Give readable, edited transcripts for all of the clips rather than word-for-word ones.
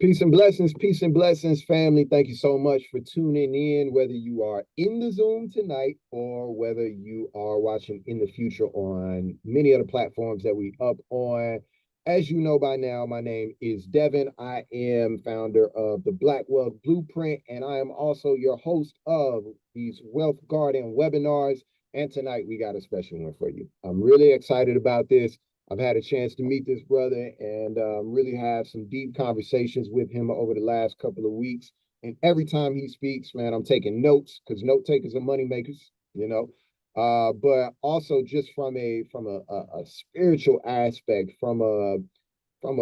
Peace and blessings, family. Thank you so much for tuning in, whether you are in the Zoom tonight or whether you are watching in the future on many other platforms that we up on. As you know by now, my name is Devin. I am founder of the Black Wealth Blueprint, and I am also your host of these Wealth Garden webinars. And tonight we got a special one for you. I'm really excited about this. I've had a chance to meet this brother and really have some deep conversations with him over the last couple of weeks. And every time he speaks, man, I'm taking notes because note takers are money makers, you know. But also just from a spiritual aspect, from a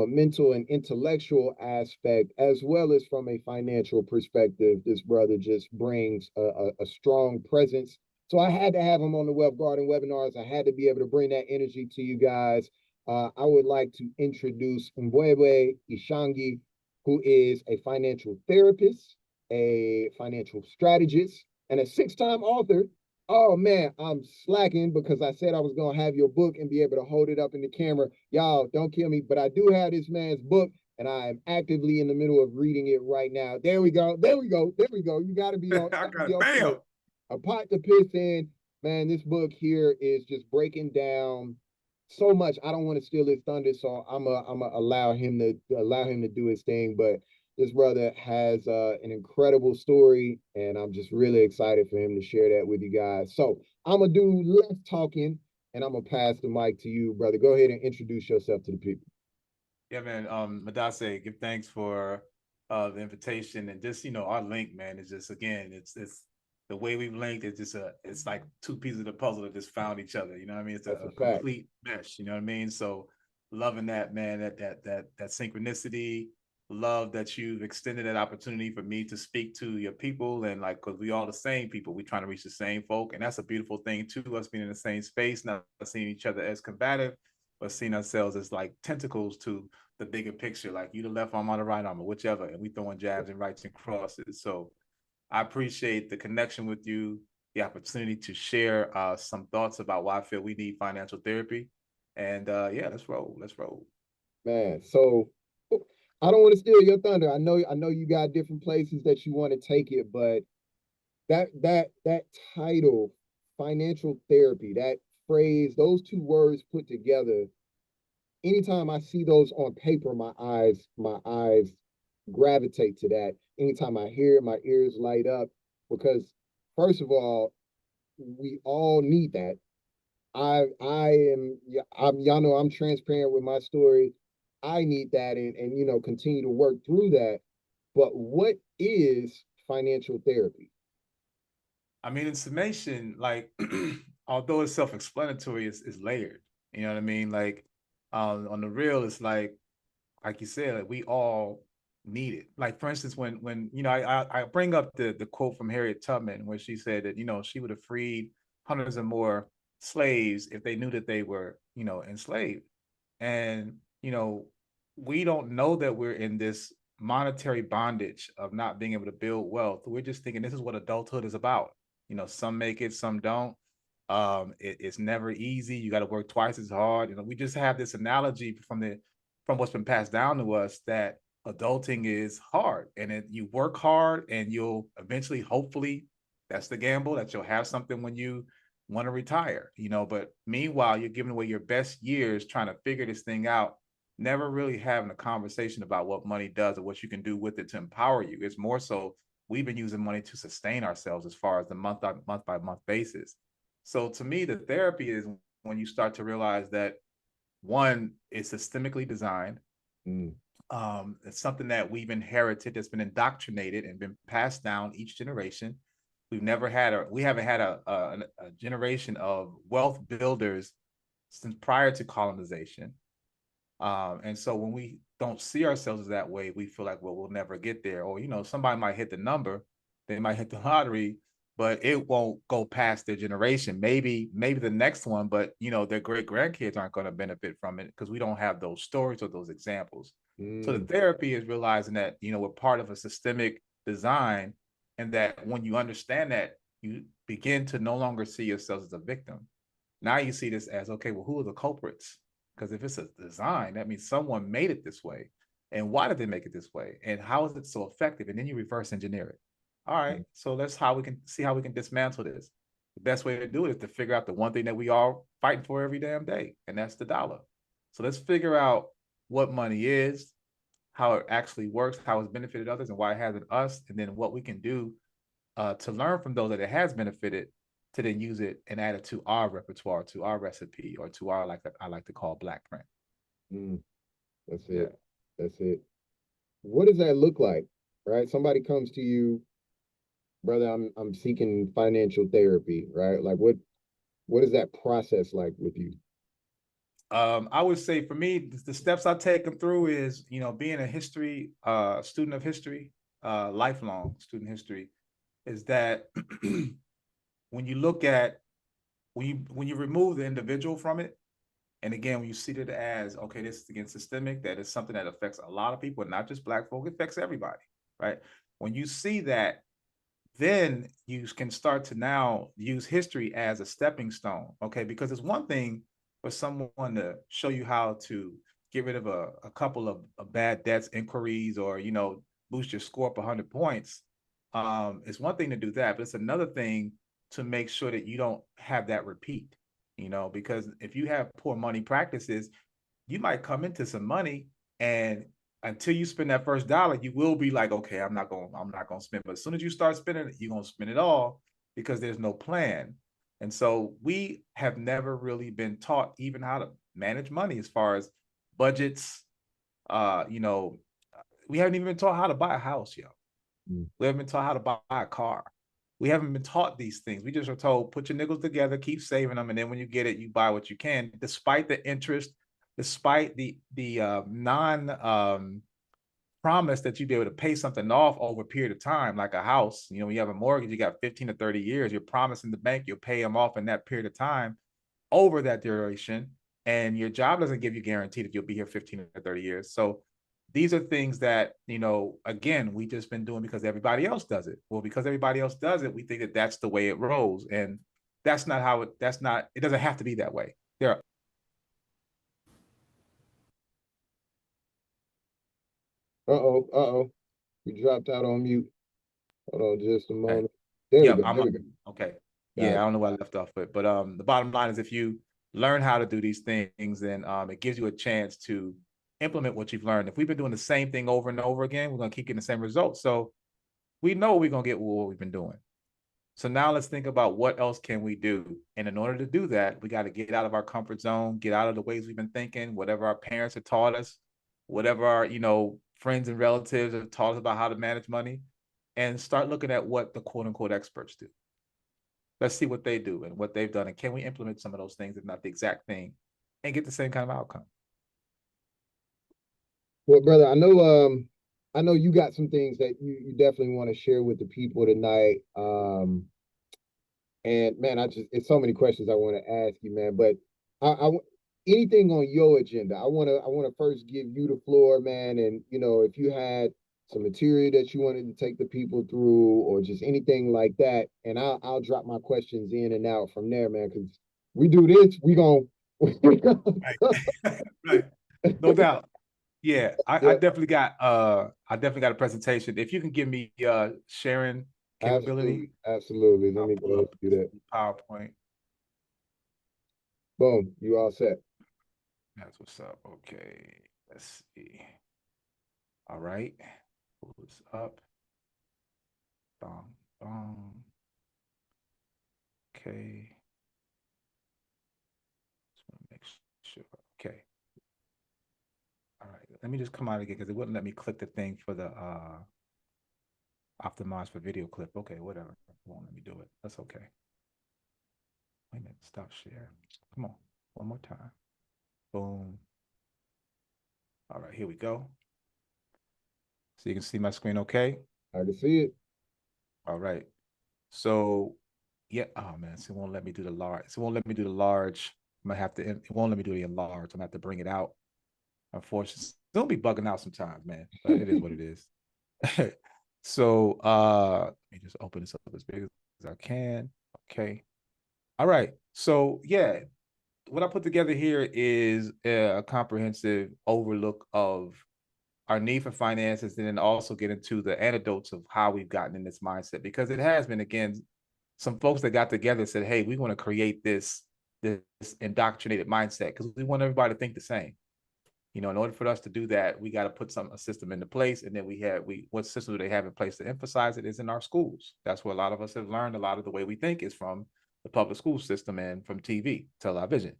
mental and intellectual aspect, as well as from a financial perspective, this brother just brings a strong presence. So I had to have him on the Wealth Garden webinars. I had to be able to bring that energy to you guys. I would like to introduce Mbwebe Ishangi, who is a financial therapist, a financial strategist, and a six-time author. Oh man, I'm slacking because I said I was gonna have your book and be able to hold it up in the camera. Y'all, don't kill me, but I do have this man's book, and I am actively in the middle of reading it right now. There we go. There we go. There we go. You gotta be on, I be got on bam. point. A pot to piss in. Man, this book here is just breaking down so much. I don't want to steal his thunder, so I'm a allow him to do his thing. But this brother has an incredible story, and I'm just really excited for him to share that with you guys. So I'm gonna do less talking, and I'm gonna pass the mic to you, brother. Go ahead and introduce yourself to the people. Yeah, man. Madase, give thanks for the invitation and just our link, man. Is just again, it's the way we've linked. It's just it's like two pieces of the puzzle that just found each other. You know what I mean? It's That's a a fact. complete mesh. You know what I mean? So loving that, man. That synchronicity. Love that you've extended that opportunity for me to speak to your people and like because we all the same people. We trying to reach the same folk, and that's a beautiful thing too. Us being in the same space, not seeing each other as combative, but seeing ourselves as like tentacles to the bigger picture, like you the left arm or the right arm or whichever, and we throwing jabs and rights and crosses. So I appreciate the connection with you, the opportunity to share some thoughts about why I feel we need financial therapy. And yeah, let's roll. Let's roll. Man, so I don't want to steal your thunder. I know you got different places that you want to take it, but that title, financial therapy, that phrase, those two words put together, anytime I see those on paper, my eyes gravitate to that. Anytime I hear it, my ears light up because first of all, we all need that. I am y'all know I'm transparent with my story. I need that and continue to work through that. But what is financial therapy? I mean, in summation, like although it's self-explanatory, it's layered. You know what I mean? Like on the real, it's like you said, like we all need it. Like for instance, when I bring up the quote from Harriet Tubman where she said that she would have freed hundreds of more slaves if they knew that they were enslaved, and we don't know that we're in this monetary bondage of not being able to build wealth. We're just thinking this is what adulthood is about. Some make it, some don't. It's never easy. You got to work twice as hard. We just have this analogy from what's been passed down to us that adulting is hard, and you work hard, and you'll eventually, hopefully, that's the gamble that you'll have something when you want to retire. But meanwhile, you're giving away your best years trying to figure this thing out, never really having a conversation about what money does or what you can do with it to empower you. It's more so we've been using money to sustain ourselves as far as the month by month basis. So to me, the therapy is when you start to realize that one is systemically designed. Mm. It's something that we've inherited that's been indoctrinated and been passed down each generation. We haven't had a generation of wealth builders since prior to colonization. And so when we don't see ourselves as that way, we feel like, well, we'll never get there. Or, somebody might hit the number, they might hit the lottery, but it won't go past their generation. Maybe the next one, but their great grandkids aren't going to benefit from it because we don't have those stories or those examples. So the Mm. therapy is realizing that, we're part of a systemic design, and that when you understand that, you begin to no longer see yourself as a victim. Now you see this as, okay, well, who are the culprits? Because if it's a design, that means someone made it this way. And why did they make it this way? And how is it so effective? And then you reverse engineer it. All right, so that's how we can see how we can dismantle this. The best way to do it is to figure out the one thing that we are fighting for every damn day, and that's the dollar. So let's figure out what money is, how it actually works, how it's benefited others, and why it hasn't us, and then what we can do to learn from those that it has benefited, to then use it and add it to our repertoire, to our recipe, or to our, like I like to call, black print. Mm, that's Yeah. it. That's it. What does that look like? Right? Somebody comes to you, brother, I'm seeking financial therapy, right? Like what is that process like with you? I would say for me, the steps I take them through is, being a history student of history, lifelong student history, is that when you look at when you remove the individual from it, and again, when you see it as, okay, this is again systemic, that is something that affects a lot of people, not just black folk, it affects everybody, right? When you see that, then you can start to now use history as a stepping stone, okay? Because it's one thing for someone to show you how to get rid of a couple of bad debts inquiries, or boost your score up 100 points. It's one thing to do that, but it's another thing to make sure that you don't have that repeat, because if you have poor money practices, you might come into some money, and until you spend that first dollar, you will be like, okay, I'm not gonna spend. But as soon as you start spending it, you're gonna spend it all, because there's no plan. And so we have never really been taught even how to manage money as far as budgets. Uh, you know, we haven't even been taught how to buy a house, yo. Mm. We haven't been taught how to buy a car. We haven't been taught these things. We just are told, put your nickels together, keep saving them, and then when you get it, you buy what you can, despite the interest, despite the non promise that you'd be able to pay something off over a period of time, like a house. When you have a mortgage, you got 15 to 30 years. You're promising the bank you'll pay them off in that period of time over that duration. And your job doesn't give you guarantee that you'll be here 15 or 30 years. So these are things that, again, we just been doing because everybody else does it. Well, because everybody else does it, we think that that's the way it rolls. And that's not how it doesn't have to be that way. There are Uh-oh, uh-oh. You dropped out on mute. Hold on just a Okay. moment. There we Yep, go. There we go. okay. Yeah, Got I it. don't know where I left off with, but the bottom line is, if you learn how to do these things, then it gives you a chance to implement what you've learned. If we've been doing the same thing over and over again, we're gonna keep getting the same results. So we know we're gonna get what we've been doing. So now let's think about what else can we do. And in order to do that, we got to get out of our comfort zone, get out of the ways we've been thinking, whatever our parents have taught us, whatever our, friends and relatives have taught us about how to manage money, and start looking at what the quote unquote experts do. Let's see what they do and what they've done. And can we implement some of those things, if not the exact thing, and get the same kind of outcome? Well, brother, I know you got some things that you definitely want to share with the people tonight. And man, it's so many questions I want to ask you, man. But I anything on your agenda, I want to first give you the floor, man. And if you had some material that you wanted to take the people through, or just anything like that, and I'll drop my questions in and out from there, man. Because we do this, we gonna. Right. Right. No doubt. Yeah, I Yeah, definitely got a presentation. If you can give me sharing capability, absolutely, absolutely. Let I'll me go pull ahead up and do that. PowerPoint. Boom, you all set. That's what's up. Okay, let's see. All right, pull this up. Bong, bong. Okay, just want to make sure. Okay, all right. Let me just come out again because it wouldn't let me click the thing for the optimize for video clip. Okay, whatever. It won't let me do it. That's okay. Wait a minute. Stop share. Come on, one more time. Boom. All right, here we go. So you can see my screen okay? I can see it. All right. So yeah, oh man, so it won't let me do the large. So it won't let me do the large. I'm gonna have to, it won't let me do the enlarge. I'm gonna have to bring it out. Unfortunately, don't be bugging out sometimes, man. But it is what it is. So let me just open this up as big as I can. Okay. All right. So yeah, what I put together here is a comprehensive overlook of our need for finances, and then also get into the anecdotes of how we've gotten in this mindset, because it has been, again, some folks that got together and said, hey, we want to create this indoctrinated mindset because we want everybody to think the same. In order for us to do that, we got to put a system into place. And then what system do they have in place to emphasize it is in our schools. That's where a lot of us have learned a lot of the way we think is from the public school system and from TV, television.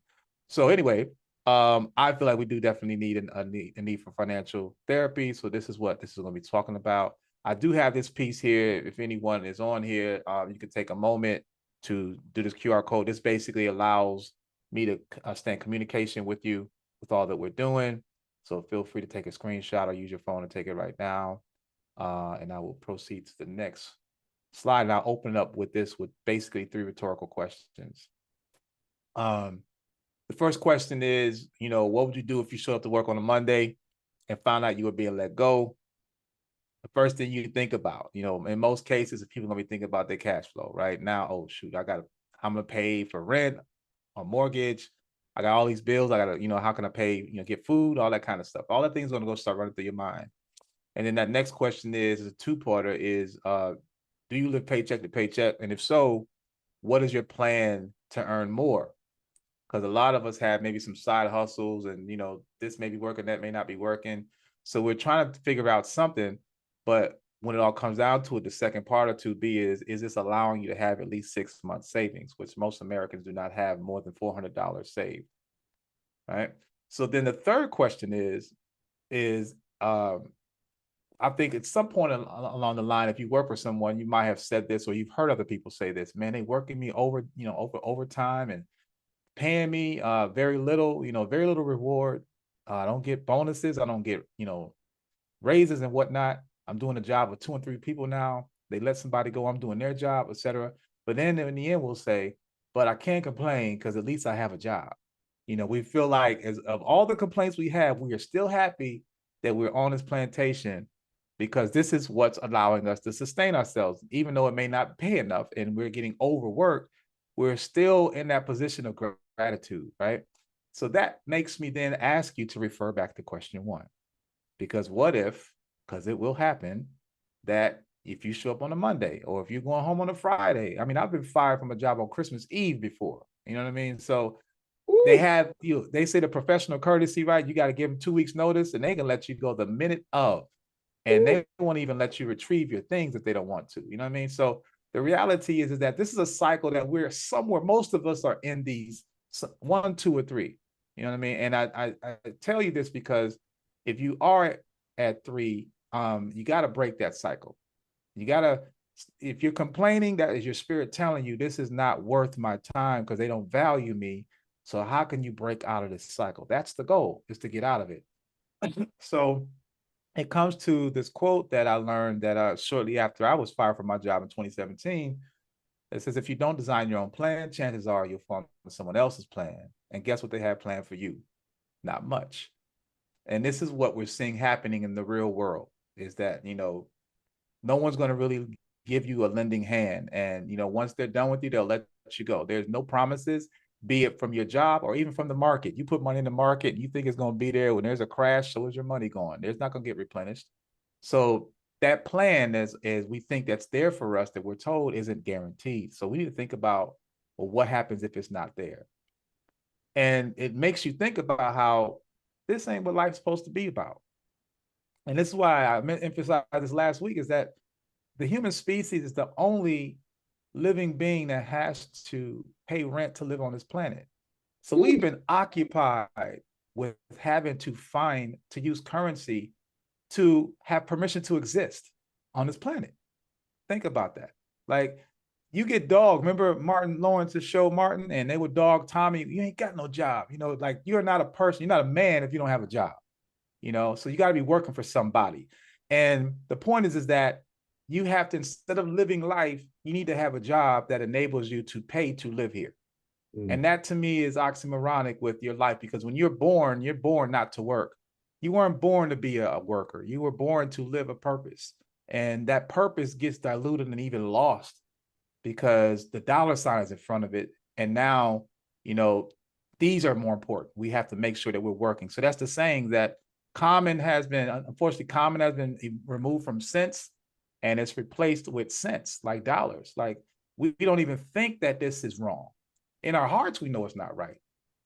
So anyway, I feel like we do definitely need a need for financial therapy. So this is what this is going to be talking about. I do have this piece here. If anyone is on here, you can take a moment to do this QR code. This basically allows me to stay in communication with you with all that we're doing. So feel free to take a screenshot or use your phone to take it right now. And I will proceed to the next slide. And I'll open it up with basically 3 rhetorical questions. The first question is, what would you do if you showed up to work on a Monday and found out you were being let go? The first thing you think about, in most cases, people are going to be thinking about their cash flow right now. Oh, shoot, I'm going to pay for rent, a mortgage. I got all these bills. I got to, how can I pay, get food, all that kind of stuff. All that things are going to go start running through your mind. And then that next question is a 2-parter is, do you live paycheck to paycheck? And if so, what is your plan to earn more? Because a lot of us have maybe some side hustles and, this may be working, that may not be working. So we're trying to figure out something, but when it all comes down to it, the second part of 2B is this allowing you to have at least 6 months savings, which most Americans do not have more than $400 saved, right? So then the third question is I think at some point along the line, if you work for someone, you might have said this, or you've heard other people say this, man, they working me over overtime and paying me very little, very little reward. I don't get bonuses. I don't get, raises and whatnot. I'm doing a job with 2 and 3 people now. They let somebody go. I'm doing their job, etc. But then in the end, we'll say, but I can't complain because at least I have a job. We feel like as of all the complaints we have, we are still happy that we're on this plantation because this is what's allowing us to sustain ourselves, even though it may not pay enough and we're getting overworked. We're still in that position of gratitude, right? So that makes me then ask you to refer back to question 1. Because what if, because it will happen, that if you show up on a Monday or if you're going home on a Friday, I mean, I've been fired from a job on Christmas Eve before, you know what I mean? So they have, they say the professional courtesy, right? You got to give them 2 weeks notice and they can let you go the minute of, and they won't even let you retrieve your things if they don't want to, you know what I mean? So the reality is that this is a cycle that we're somewhere, most of us are in these 1, 2, or 3, you know what I mean? And I tell you this because if you are at 3, you got to break that cycle. You got to, if you're complaining, that is your spirit telling you this is not worth my time because they don't value me. So how can you break out of this cycle? That's the goal, is to get out of it. So it comes to this quote that I learned that shortly after I was fired from my job in 2017. It says, if you don't design your own plan, chances are you'll fall into someone else's plan. And guess what they have planned for you? Not much. And this is what we're seeing happening in the real world, is that, no one's going to really give you a lending hand. And, once they're done with you, they'll let you go. There's no promises, be it from your job or even from the market. You put money in the market and you think it's going to be there. When there's a crash, so is your money gone. There's not going to get replenished. So that plan, as we think that's there for us, that we're told, isn't guaranteed. So we need to think about, well, what happens if it's not there? And it makes you think about how this ain't what life's supposed to be about. And this is why I emphasized this last week, is that the human species is the only living being that has to pay rent to live on this planet. So we've been occupied with having to use currency to have permission to exist on this planet. Think about that. Like, you get dogged. Remember Martin Lawrence's show, Martin? And they would dog Tommy. You ain't got no job. Like, you're not a person. You're not a man if you don't have a job. So you got to be working for somebody. And the point is that you have to, instead of living life, you need to have a job that enables you to pay to live here. And that to me is oxymoronic with your life, because when you're born not to work. You weren't born to be a worker. You were born to live a purpose. And that purpose gets diluted and even lost because the dollar sign is in front of it. And now, these are more important. We have to make sure that we're working. So that's the saying that unfortunately, common has been removed from cents, and it's replaced with cents, like dollars. Like we don't even think that this is wrong. In our hearts, we know it's not right,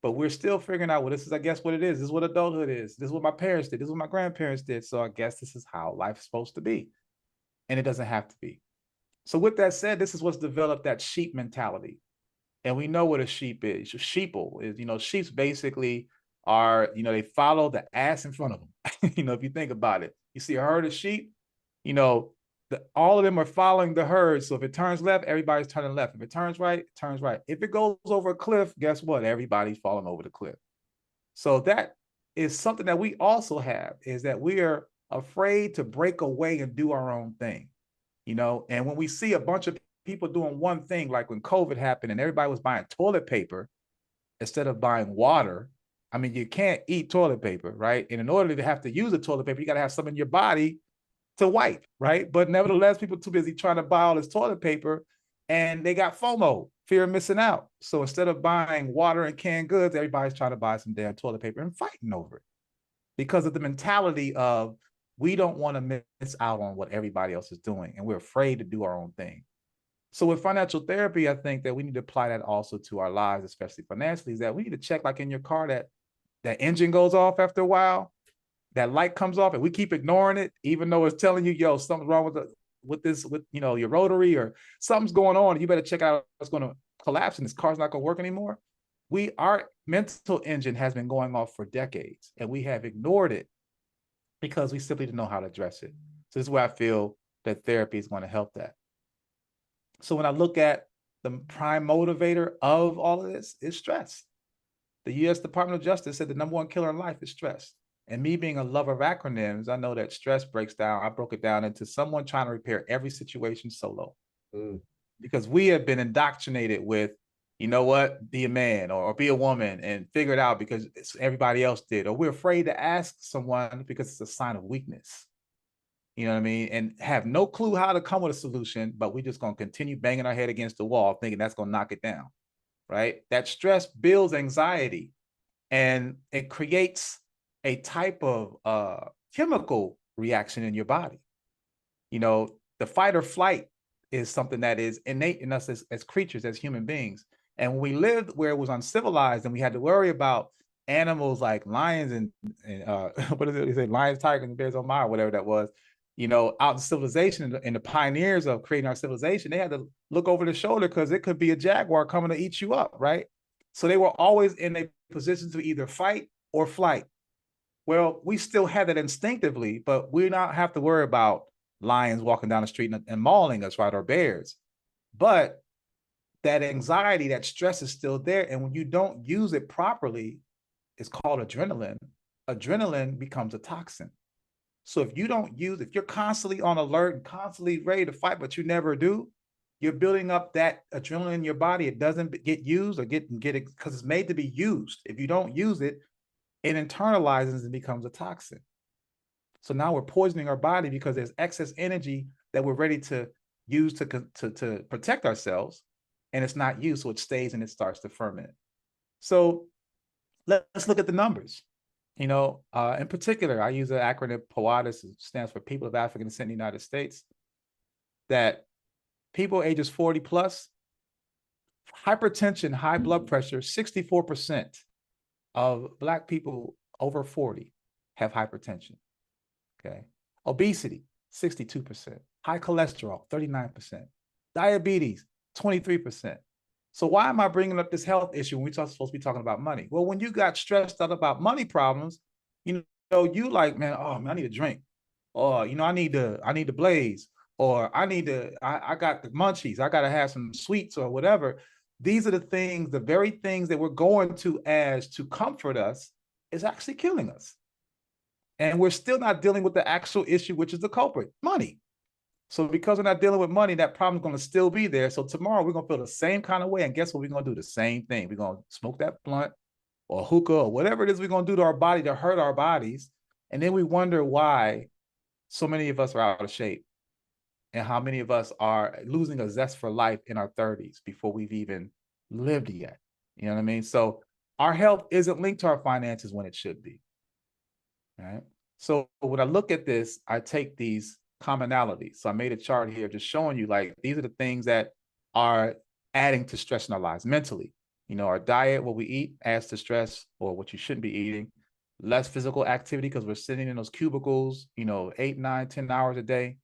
but we're still figuring out, well, this is, I guess, what it is. This is what adulthood is. This is what my parents did. This is what my grandparents did. So I guess this is how life's supposed to be. And it doesn't have to be. So with that said, this is what's developed that sheep mentality. And we know what a sheep is. Sheeple is, sheeps basically are, they follow the ass in front of them. If you think about it, you see a herd of sheep, all of them are following the herd. So if it turns left, everybody's turning left. If it turns right, it turns right. If it goes over a cliff, guess what? Everybody's falling over the cliff. So that is something that we also have, is that we are afraid to break away and do our own thing. And when we see a bunch of people doing one thing, like when COVID happened and everybody was buying toilet paper instead of buying water. I mean, you can't eat toilet paper, right? And in order to have to use the toilet paper, you got to have some in your body to wipe, right? But nevertheless, people are too busy trying to buy all this toilet paper, and they got FOMO, fear of missing out. So instead of buying water and canned goods, everybody's trying to buy some damn toilet paper and fighting over it because of the mentality of, we don't want to miss out on what everybody else is doing, and we're afraid to do our own thing. So with financial therapy, I think that we need to apply that also to our lives, especially financially, is that we need to check, like in your car, that engine goes off after a while, that light comes off, and we keep ignoring it, even though it's telling you, yo, something's wrong with your rotary, or something's going on, and you better check out what's going to collapse and this car's not going to work anymore. Our mental engine has been going off for decades, and we have ignored it because we simply didn't know how to address it. So this is where I feel that therapy is going to help that. So when I look at the prime motivator of all of this, is stress. The U.S. Department of Justice said the number one killer in life is stress. And me being a lover of acronyms, I know that stress I broke it down into someone trying to repair every situation solo. Because we have been indoctrinated with, you know what, be a man or be a woman and figure it out because everybody else did. Or we're afraid to ask someone because it's a sign of weakness. You know what I mean? And have no clue how to come with a solution, but we're just going to continue banging our head against the wall thinking that's going to knock it down, right? That stress builds anxiety, and it creates a type of chemical reaction in your body. The fight or flight is something that is innate in us as creatures, as human beings. And when we lived where it was uncivilized and we had to worry about animals like lions and what is it? They say lions, tigers, and bears on Mars, whatever that was. Out in civilization, and the pioneers of creating our civilization, they had to look over the shoulder because it could be a jaguar coming to eat you up, right? So they were always in a position to either fight or flight. Well, we still have that instinctively, but we don't have to worry about lions walking down the street and mauling us, right, or bears. But that anxiety, that stress is still there. And when you don't use it properly, it's called adrenaline. Adrenaline becomes a toxin. So if you're constantly on alert and constantly ready to fight, but you never do, you're building up that adrenaline in your body. It doesn't get used or get it because it's made to be used. If you don't use it, it internalizes and becomes a toxin. So now we're poisoning our body because there's excess energy that we're ready to use to protect ourselves, and it's not used, so it stays and it starts to ferment. So let's look at the numbers. In particular, I use the acronym POADIS, it stands for People of African Descent in the United States, that people ages 40 plus, hypertension, high blood pressure, 64% of Black people over 40 have hypertension, okay? Obesity, 62%, high cholesterol, 39%, diabetes, 23%. So why am I bringing up this health issue when we're supposed to be talking about money? Well, when you got stressed out about money problems, you like, man, oh man, I need a drink, or I need to blaze, or I got the munchies, I got to have some sweets or whatever. These are the very things that we're going to as to comfort us is actually killing us. And we're still not dealing with the actual issue, which is the culprit, money. So because we're not dealing with money, that problem's going to still be there. So tomorrow we're going to feel the same kind of way. And guess what? We're going to do the same thing. We're going to smoke that blunt or hookah or whatever it is we're going to do to our body to hurt our bodies. And then we wonder why so many of us are out of shape and how many of us are losing a zest for life in our 30s before we've even lived yet. You know what I mean? So our health isn't linked to our finances when it should be. Right? So when I look at this, I take these commonalities. So I made a chart here just showing you like these are the things that are adding to stress in our lives mentally. You know, our diet, what we eat adds to stress, or what you shouldn't be eating. Less physical activity because we're sitting in those cubicles, you know, 8, 9, 10 hours a day.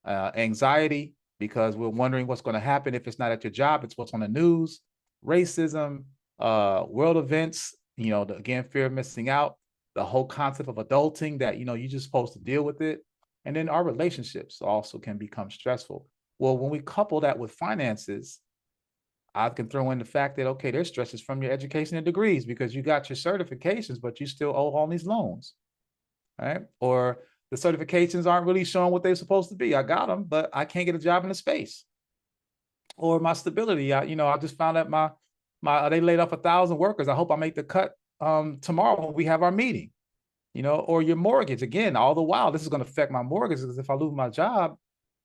Anxiety because we're wondering what's going to happen if it's not at your job, it's what's on the news. Racism, world events, you know, again, fear of missing out, the whole concept of adulting that, you know, you're just supposed to deal with it. And then our relationships also can become stressful. Well, when we couple that with finances, I can throw in the fact that, okay, there's stresses from your education and degrees because you got your certifications, but you still owe all these loans, right? Or the certifications aren't really showing what they're supposed to be. I got them, but I can't get a job in the space. Or my stability, I just found out they laid off 1,000 workers. I hope I make the cut tomorrow when we have our meeting. You know, or your mortgage again. All the while, this is going to affect my mortgage because if I lose my job,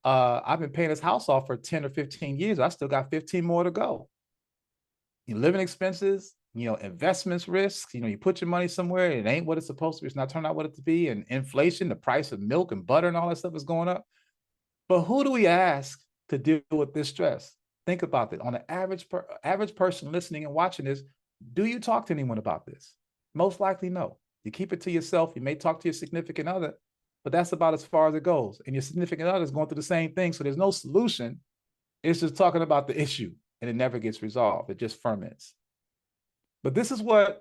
I've been paying this house off for 10 or 15 years. I still got 15 more to go. Your living expenses, you know, investments risks, you know, you put your money somewhere, it ain't what it's supposed to be, it's not turning out what it to be, and inflation, the price of milk and butter and all that stuff is going up. But who do we ask to deal with this stress? Think about that. On the average person listening and watching this, do you talk to anyone about this? Most likely no. You keep it to yourself. You may talk to your significant other, but that's about as far as it goes. And your significant other is going through the same thing. So there's no solution. It's just talking about the issue and it never gets resolved. It just ferments. But this is what,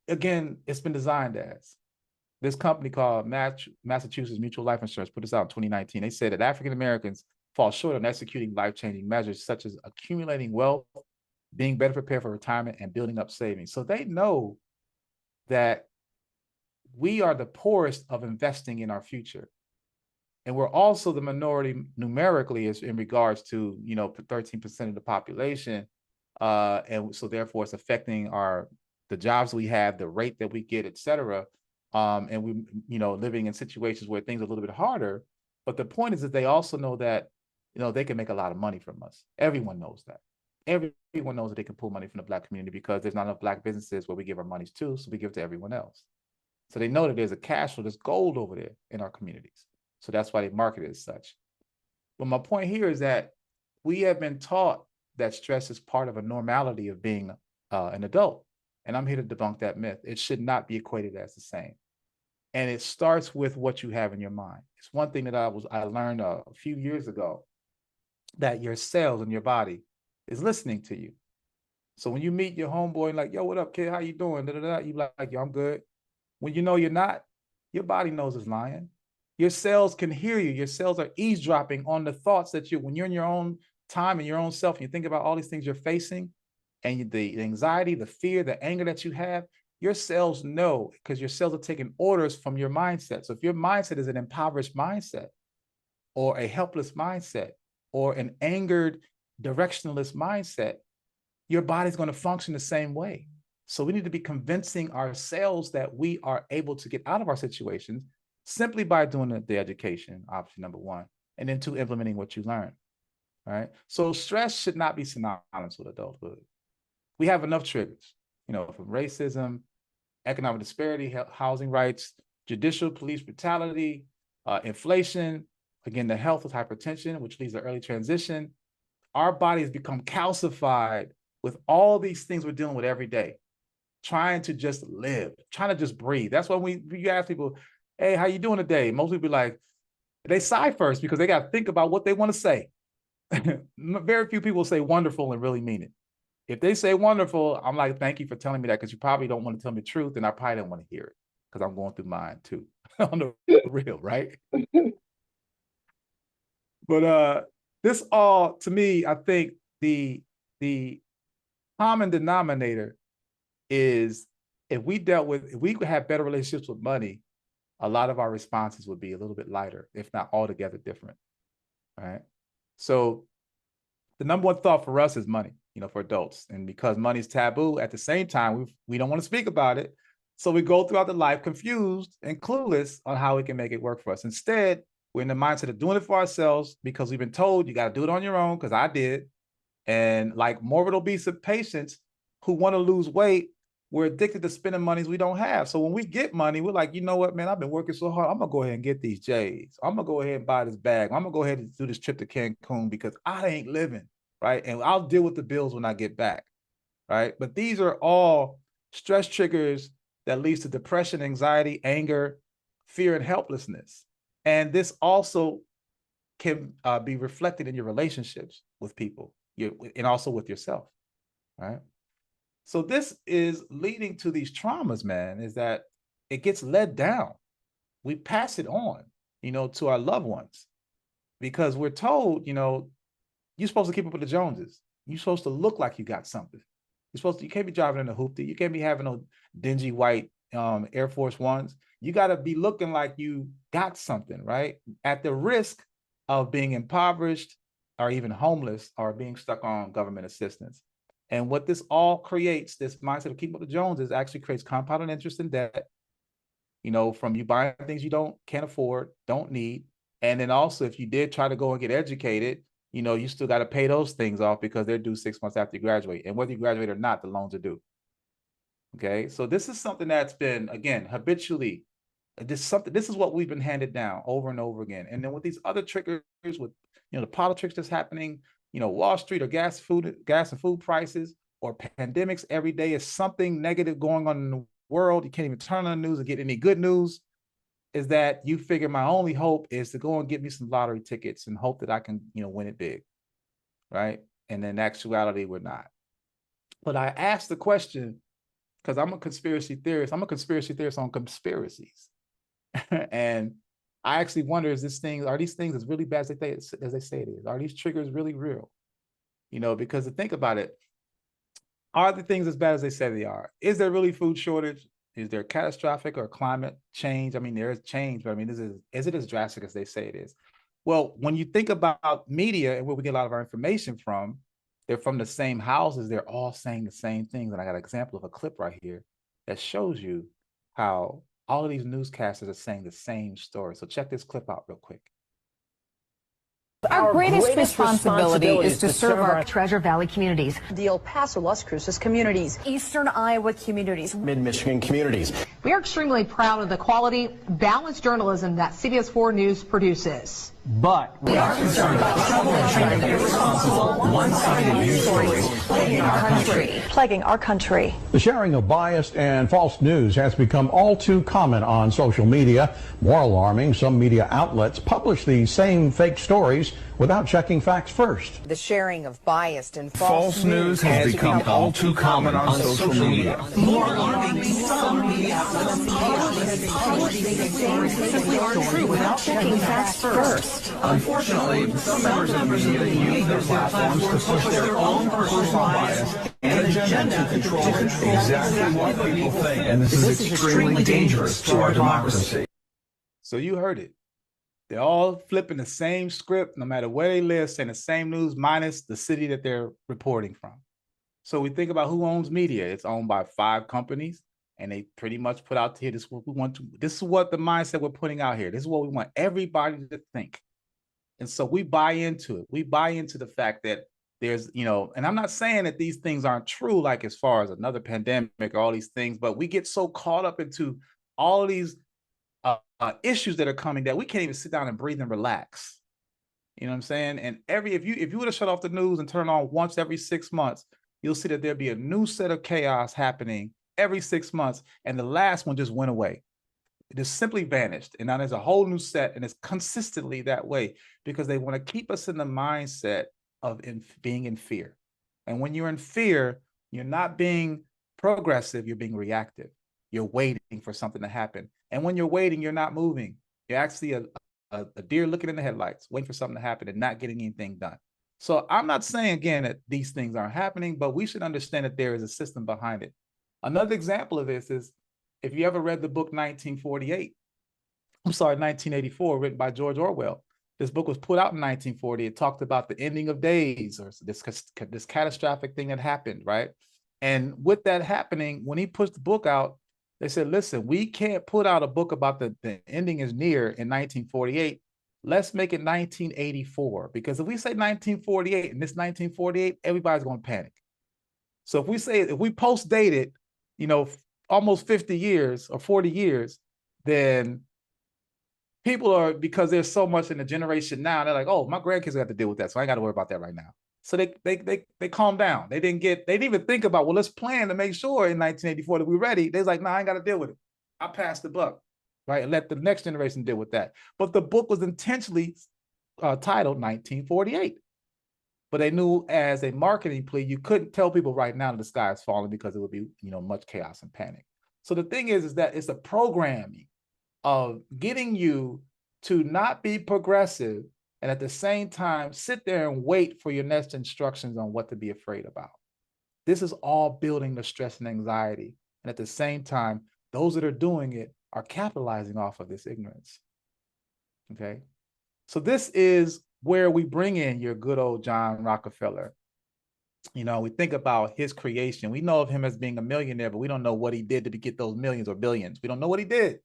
again, it's been designed as. This company called Massachusetts Mutual Life Insurance put this out in 2019. They said that African Americans fall short on executing life-changing measures such as accumulating wealth, being better prepared for retirement, and building up savings. So they know that we are the poorest of investing in our future. And we're also the minority numerically as in regards to, 13% of the population. And so therefore it's affecting the jobs we have, the rate that we get, et cetera. And we, living in situations where things are a little bit harder. But the point is that they also know that, they can make a lot of money from us. Everyone knows that. Everyone knows that they can pull money from the Black community because there's not enough Black businesses where we give our monies to, so we give to everyone else. So they know that there's a cash flow, there's gold over there in our communities. So that's why they market it as such. But my point here is that we have been taught that stress is part of a normality of being an adult. And I'm here to debunk that myth. It should not be equated as the same. And it starts with what you have in your mind. It's one thing that I learned a few years ago, that your cells in your body is listening to you. So when you meet your homeboy and like, yo, what up, kid? How you doing? You like, yo, I'm good. When you know you're not, your body knows it's lying. Your cells can hear you. Your cells are eavesdropping on the thoughts that when you're in your own time and your own self, and you think about all these things you're facing and the anxiety, the fear, the anger that you have, your cells know because your cells are taking orders from your mindset. So if your mindset is an impoverished mindset or a helpless mindset or an angered, directionless mindset, your body's going to function the same way. So we need to be convincing ourselves that we are able to get out of our situations simply by doing the education, option number one, and then two, implementing what you learn, right? So stress should not be synonymous with adulthood. We have enough triggers, from racism, economic disparity, housing rights, judicial police brutality, inflation, again, the health with hypertension, which leads to early transition. Our bodies become calcified with all these things we're dealing with every day, trying to just live, trying to just breathe. That's why you ask people, hey, how you doing today? Most people be like, they sigh first because they got to think about what they want to say. Very few people say wonderful and really mean it. If they say wonderful, I'm like, thank you for telling me that because you probably don't want to tell me the truth and I probably don't want to hear it because I'm going through mine too on the real, right? But this all, to me, I think the common denominator is if we could have better relationships with money, a lot of our responses would be a little bit lighter, if not altogether different, right? So the number one thought for us is money, for adults. And because money is taboo, at the same time, we don't want to speak about it. So we go throughout the life confused and clueless on how we can make it work for us. Instead, we're in the mindset of doing it for ourselves because we've been told you got to do it on your own, because I did. And like morbid obese patients who want to lose weight, we're addicted to spending monies we don't have. So when we get money, we're like, you know what, man, I've been working so hard. I'm gonna go ahead and get these J's. I'm gonna go ahead and buy this bag. I'm gonna go ahead and do this trip to Cancun because I ain't living, right? And I'll deal with the bills when I get back, right? But these are all stress triggers that leads to depression, anxiety, anger, fear, and helplessness. And this also can be reflected in your relationships with people, and also with yourself, right? So this is leading to these traumas, man, is that it gets led down. We pass it on, to our loved ones because we're told, you're supposed to keep up with the Joneses. You're supposed to look like you got something. You can't be driving in a hoopty. You can't be having no dingy white Air Force Ones. You got to be looking like you got something, right? At the risk of being impoverished or even homeless or being stuck on government assistance. And what this all creates, this mindset of keeping up the Joneses, actually creates compounded interest in debt, from you buying things you can't afford, don't need. And then also, if you did try to go and get educated, you still got to pay those things off because they're due 6 months after you graduate. And whether you graduate or not, the loans are due. Okay. So this is something that's been, again, habitually, this is what we've been handed down over and over again. And then with these other triggers, with, the politics that's happening, Wall Street or gas and food prices or pandemics every day is something negative going on in the world. You can't even turn on the news and get any good news. Is that you figure my only hope is to go and get me some lottery tickets and hope that I can, win it big, right? And in actuality, we're not. But I asked the question because I'm a conspiracy theorist. I'm a conspiracy theorist on conspiracies. And I actually wonder, are these things as really bad as they say it is? Are these triggers really real? Because to think about it, are the things as bad as they say they are? Is there really food shortage? Is there catastrophic or climate change? I mean, there is change, but I mean, is it as drastic as they say it is? Well, when you think about media and where we get a lot of our information from, they're from the same houses. They're all saying the same things. And I got an example of a clip right here that shows you how all of these newscasters are saying the same story. So check this clip out real quick. Our greatest responsibility is to serve our Treasure Valley communities, the El Paso, Las Cruces communities, Eastern Iowa communities, Mid-Michigan communities. We are extremely proud of the quality, balanced journalism that CBS 4 News produces. But we are concerned about trouble and irresponsible, one-sided news stories plaguing our country. The sharing of biased and false news has become all too common on social media. More alarming, some media outlets publish these same fake stories without checking facts first. The sharing of biased and false news has become all too common on social media. More alarming, some media outlets publish these stories simply aren't true without checking facts first. Unfortunately, some members of the media use their platforms to push their own personal bias and agenda to control exactly what people think. And this is extremely dangerous to our democracy. So you heard it. They're all flipping the same script, no matter where they live, saying the same news, minus the city that they're reporting from. So we think about who owns media. It's owned by 5 companies, and they pretty much put out here, this is what we want to, this is what the mindset we're putting out here. This is what we want everybody to think. And so we buy into it. We buy into the fact that there's, and I'm not saying that these things aren't true, like as far as another pandemic or all these things, but we get so caught up into all of these issues that are coming that we can't even sit down and breathe and relax. You know what I'm saying? And if you were to shut off the news and turn on once every 6 months, you'll see that there'll be a new set of chaos happening every 6 months, and the last one just went away. It just simply vanished, and now there's a whole new set, and it's consistently that way because they want to keep us in the mindset of being in fear. And when you're in fear, you're not being progressive, you're being reactive. You're waiting for something to happen. And when you're waiting, you're not moving. You're actually a deer looking in the headlights, waiting for something to happen and not getting anything done. So I'm not saying, again, that these things aren't happening, but we should understand that there is a system behind it. Another example of this is, if you ever read the book 1984, written by George Orwell. This book was put out in 1940. It talked about the ending of days, or this catastrophic thing that happened, right? And with that happening, when he pushed the book out, they said, listen, we can't put out a book about the ending is near in 1948. Let's make it 1984. Because if we say 1948 and it's 1948, everybody's going to panic. So if we post date it, almost 50 years or 40 years, then people are, because there's so much in the generation now, they're like, oh, my grandkids have to deal with that, so I ain't got to worry about that right now. So they calm down. They didn't even think about, well, let's plan to make sure in 1984 that we're ready. They're like, nah, I ain't got to deal with it. I passed the buck, right? And let the next generation deal with that. But the book was intentionally titled 1948. But they knew as a marketing plea, you couldn't tell people right now the sky is falling because it would be, much chaos and panic. So the thing is that it's a programming of getting you to not be progressive and at the same time sit there and wait for your next instructions on what to be afraid about. This is all building the stress and anxiety. And at the same time, those that are doing it are capitalizing off of this ignorance. Okay. So this is where we bring in your good old John Rockefeller. We think about his creation. We know of him as being a millionaire, but we don't know what he did to get those millions or billions. We don't know what he did.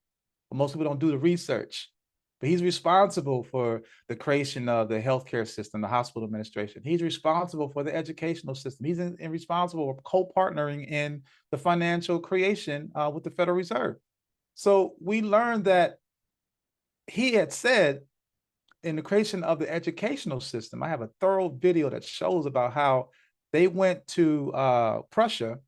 But most people don't do the research. But he's responsible for the creation of the healthcare system, the hospital administration. He's responsible for the educational system. He's responsible for co-partnering in the financial creation with the Federal Reserve. So we learned that he had said in the creation of the educational system, I have a thorough video that shows about how they went to Prussia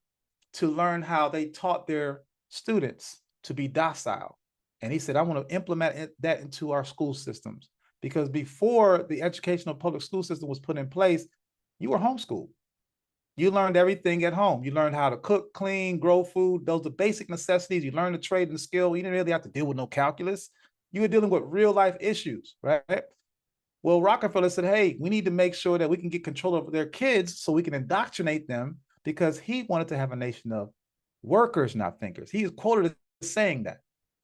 to learn how they taught their students to be docile. And he said, I want to implement that into our school systems, because before the educational public school system was put in place, you were homeschooled. You learned everything at home. You learned how to cook, clean, grow food. Those are basic necessities. You learned the trade and the skill. You didn't really have to deal with no calculus. You were dealing with real life issues, right? Well, Rockefeller said, hey, we need to make sure that we can get control over their kids so we can indoctrinate them, because he wanted to have a nation of workers, not thinkers. He is quoted as saying that.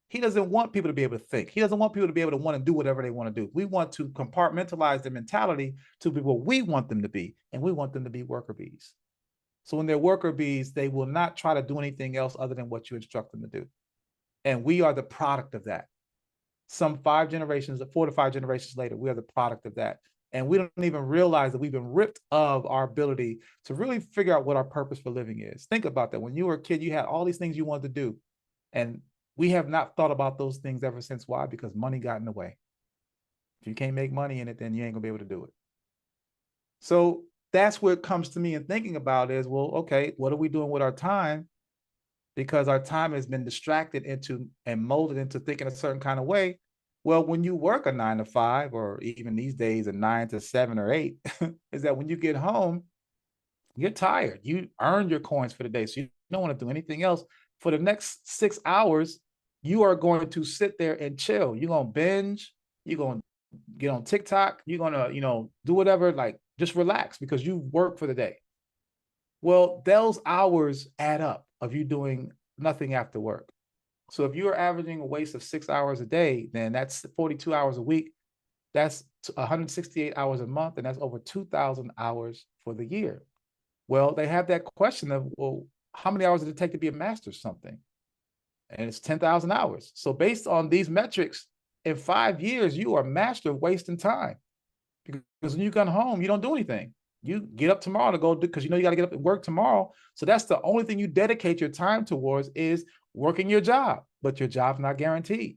He doesn't want people to be able to think. He doesn't want people to be able to want to do whatever they want to do. We want to compartmentalize their mentality to be what we want them to be, and we want them to be worker bees. So when they're worker bees, they will not try to do anything else other than what you instruct them to do. And we are the product of that. Some 4 to 5 generations later, we are the product of that. And we don't even realize that we've been ripped of our ability to really figure out what our purpose for living is. Think about that. When you were a kid, you had all these things you wanted to do. And we have not thought about those things ever since. Why? Because money got in the way. If you can't make money in it, then you ain't gonna be able to do it. So that's where it comes to me and thinking about is, well, okay, what are we doing with our time? Because our time has been distracted into and molded into thinking a certain kind of way. Well, when you work a 9 to 5, or even these days a 9 to 7 or 8, is that when you get home, you're tired. You earned your coins for the day, so you don't want to do anything else. For the next 6 hours, you are going to sit there and chill. You're going to binge. You're going to get on TikTok. You're going to, do whatever, like just relax because you work for the day. Well, those hours add up of you doing nothing after work. So if you're averaging a waste of 6 hours a day, then that's 42 hours a week. That's 168 hours a month, and that's over 2,000 hours for the year. Well, they have that question of, well, how many hours did it take to be a master of something? And it's 10,000 hours. So based on these metrics, in 5 years, you are a master of wasting time. Because when you come home, you don't do anything. You get up tomorrow to go do, because you know you got to get up and work tomorrow. So that's the only thing you dedicate your time towards is working your job, but your job's not guaranteed.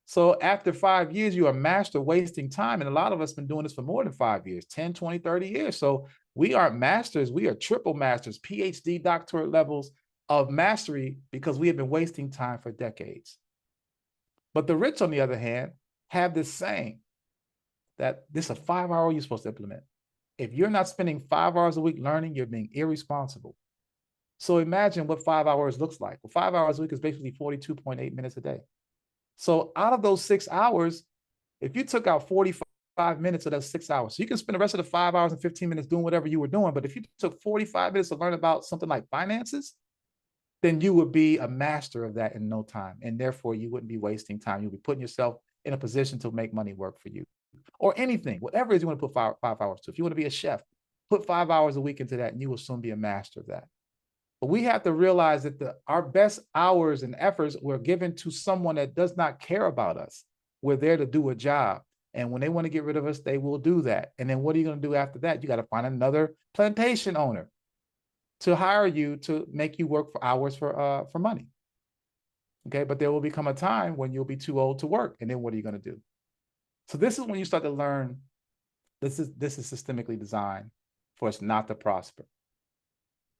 So after 5 years, you are a master of wasting time. And a lot of us have been doing this for more than 5 years, 10, 20, 30 years. So we are masters. We are triple masters, PhD, doctorate levels of mastery, because we have been wasting time for decades. But the rich, on the other hand, have this saying that this is a 5 hour you're supposed to implement. If you're not spending 5 hours a week learning, you're being irresponsible. So imagine what 5 hours looks like. Well, 5 hours a week is basically 42.8 minutes a day. So out of those 6 hours, if you took out 45 minutes of those 6 hours, so you can spend the rest of the 5 hours and 15 minutes doing whatever you were doing. But if you took 45 minutes to learn about something like finances, then you would be a master of that in no time. And therefore, you wouldn't be wasting time. You'll be putting yourself in a position to make money work for you. Or anything, whatever it is you want to put five hours to. If you want to be a chef, put 5 hours a week into that, and you will soon be a master of that. But we have to realize that our best hours and efforts were given to someone that does not care about us. We're there to do a job. And when they want to get rid of us, they will do that. And then what are you going to do after that? You got to find another plantation owner. to hire you to make you work for hours for money. Okay, but there will become a time when you'll be too old to work, and then what are you going to do? So this is when you start to learn this is systemically designed for us not to prosper.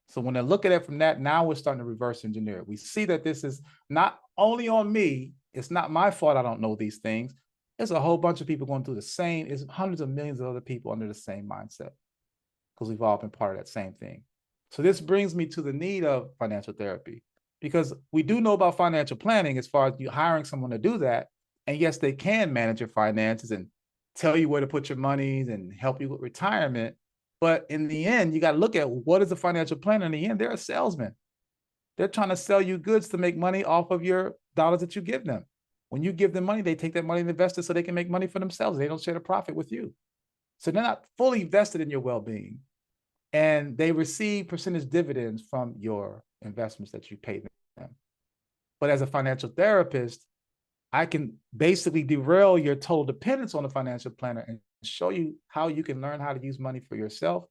So when I look at it from that, now we're starting to reverse engineer it. We see that this is not only on me, it's not my fault I don't know these things. There's a whole bunch of people going through the same, it's hundreds of millions of other people under the same mindset, because we've all been part of that same thing. So this brings me to the need of financial therapy, because we do know about financial planning as far as you hiring someone to do that. And yes, they can manage your finances and tell you where to put your monies and help you with retirement. But in the end, you got to look at what is a financial planner. In the end, they're a salesman. They're trying to sell you goods to make money off of your dollars that you give them. When you give them money, they take that money and invest it so they can make money for themselves. They don't share the profit with you. So they're not fully vested in your well-being. And they receive percentage dividends from your investments that you pay them. But as a financial therapist, I can basically derail your total dependence on the financial planner and show you how you can learn how to use money for yourself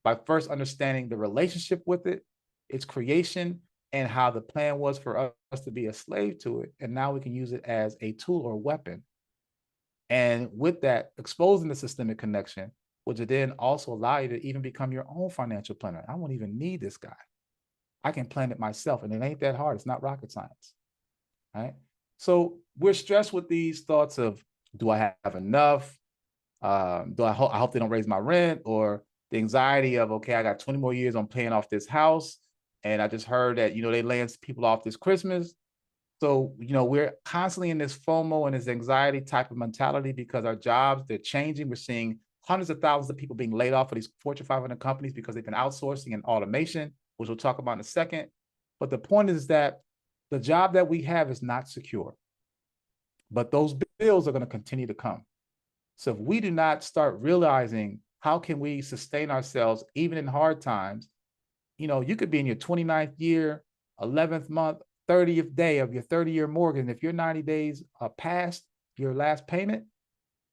by first understanding the relationship with it, its creation, and how the plan was for us to be a slave to it. And now we can use it as a tool or weapon. And with that, exposing the systemic connection, which would then also allow you to even become your own financial planner. I won't even need this guy. I can plan it myself, and it ain't that hard. It's not rocket science, right? So we're stressed with these thoughts of, do I have enough? I hope they don't raise my rent, or the anxiety of, okay, I got 20 more years on paying off this house. And I just heard that, they laying people off this Christmas. So, we're constantly in this FOMO and this anxiety type of mentality because our jobs, they're changing. We're seeing hundreds of thousands of people being laid off for these Fortune 500 companies because they've been outsourcing and automation, which we'll talk about in a second. But the point is that the job that we have is not secure, but those bills are going to continue to come. So if we do not start realizing how can we sustain ourselves even in hard times, you could be in your 29th year, 11th month, 30th day of your 30-year mortgage. And if you're 90 days past your last payment,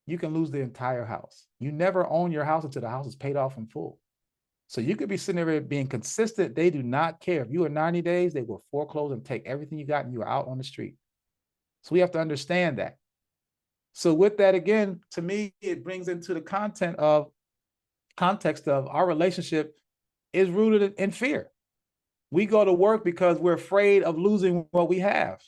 you can lose the entire house. You never own your house until the house is paid off in full. So you could be sitting there being consistent. They do not care. If you are 90 days, they will foreclose and take everything you got and you are out on the street. So we have to understand that. So with that, again, to me, it brings into the context of our relationship is rooted in fear. We go to work because we're afraid of losing what we have.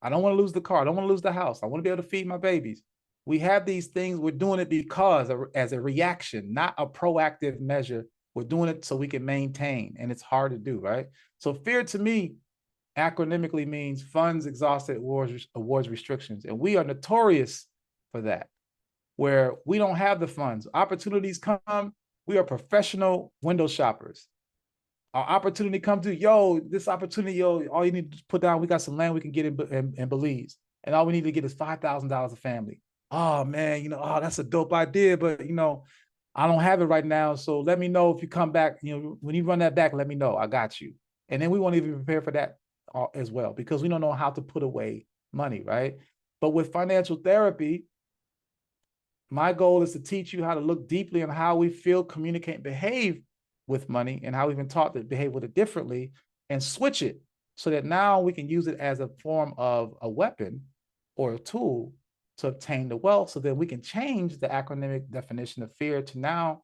I don't want to lose the car. I don't want to lose the house. I want to be able to feed my babies. We have these things. We're doing it because as a reaction, not a proactive measure. We're doing it so we can maintain, and it's hard to do, right? So fear to me acronymically means funds exhausted awards restrictions. And we are notorious for that, where we don't have the funds. Opportunities come. We are professional window shoppers. Our opportunity comes to, this opportunity, all you need to put down, we got some land we can get in Belize. And all we need to get is $5,000 a family. Oh man, that's a dope idea, but I don't have it right now. So let me know if you come back, when you run that back, let me know, I got you. And then we won't even prepare for that as well, because we don't know how to put away money, right? But with financial therapy, my goal is to teach you how to look deeply on how we feel, communicate, and behave with money, and how we've been taught to behave with it differently, and switch it so that now we can use it as a form of a weapon or a tool to obtain the wealth, so that we can change the acronymic definition of fear to now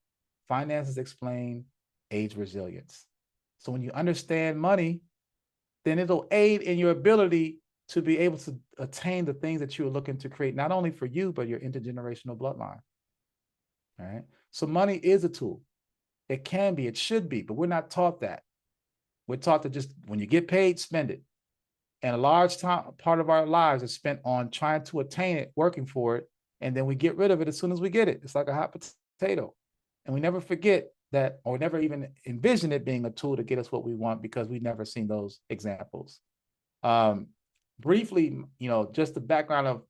finances explain age resilience. So when you understand money, then it'll aid in your ability to be able to attain the things that you are looking to create, not only for you, but your intergenerational bloodline. All right. So money is a tool. It can be, it should be, but we're not taught that. We're taught to just, when you get paid, spend it. And a large part of our lives is spent on trying to attain it, working for it, and then we get rid of it as soon as we get it. It's like a hot potato. And we never forget that, or never even envision it being a tool to get us what we want, because we've never seen those examples. Briefly, just the background of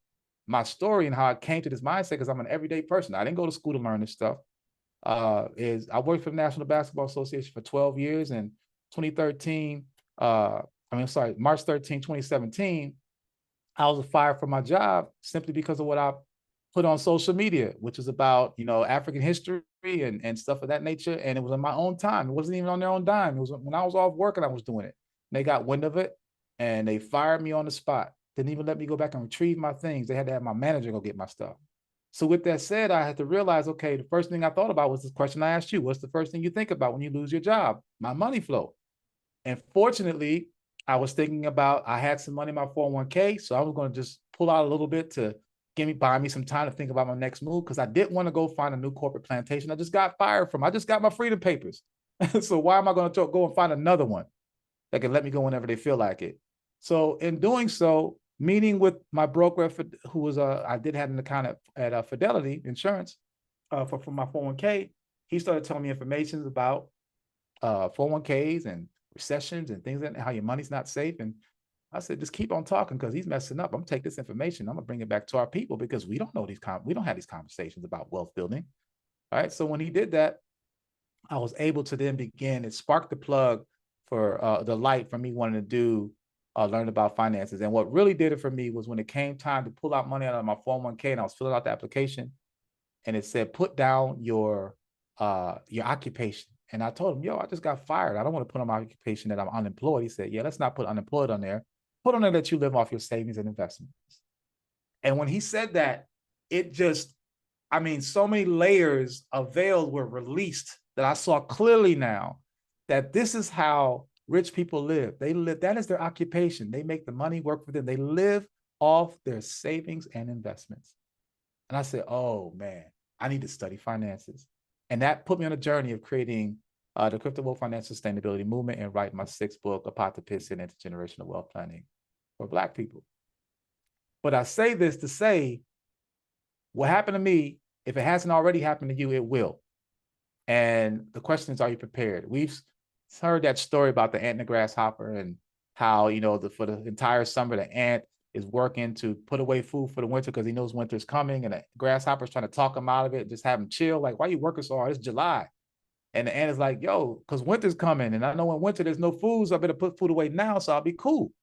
my story and how I came to this mindset, because I'm an everyday person. I didn't go to school to learn this stuff. I worked for the National Basketball Association for 12 years. And 2013, March 13, 2017, I was fired from my job simply because of what I put on social media, which is about, you know, African history and stuff of that nature. And it was on my own time. It wasn't even on their own dime. It was when I was off working, I was doing it. And they got wind of it and they fired me on the spot. Didn't even let me go back and retrieve my things. They had to have my manager go get my stuff. So with that said, I had to realize, okay, the first thing I thought about was this question I asked you. What's the first thing you think about when you lose your job? My money flow. And fortunately, I was thinking about, I had some money in my 401k, so I was going to just pull out a little bit to buy me some time to think about my next move, because I didn't want to go find a new corporate plantation I just got fired from. I just got my freedom papers. So why am I going to go and find another one that can let me go whenever they feel like it? So in doing so, meeting with my broker, who was I did have an account at Fidelity Insurance for my 401k, he started telling me information about 401ks and recessions and things, and how your money's not safe. And I said, just keep on talking, because he's messing up. I'm gonna take this information, I'm gonna bring it back to our people, because we don't know we don't have these conversations about wealth building. All right. So when he did that, I was able to then begin, it sparked the plug for the light for me wanting to do learn about finances. And what really did it for me was when it came time to pull out money out of my 401k, and I was filling out the application, and it said, put down your occupation. And I told him, yo, I just got fired. I don't want to put on my occupation that I'm unemployed. He said, yeah, let's not put unemployed on there. Put on there that you live off your savings and investments. And when he said that, it just, I mean, so many layers of veil were released that I saw clearly now that this is how rich people live. They live, that is their occupation. They make the money work for them. They live off their savings and investments. And I said, oh man, I need to study finances. And that put me on a journey of creating the Crypto Wealth Financial Sustainability Movement and write my 6th book, A Pot to Piss in Intergenerational Wealth Planning for Black people. But I say this to say, what happened to me, if it hasn't already happened to you, it will. And the question is, are you prepared? We've heard that story about the ant and the grasshopper, and how, you know, for the entire summer, the ant is working to put away food for the winter because he knows winter's coming, and the grasshopper's trying to talk him out of it, just have him chill. Like, why are you working so hard? It's July. And the ant is like, yo, because winter's coming, and I know in winter there's no food, so I better put food away now so I'll be cool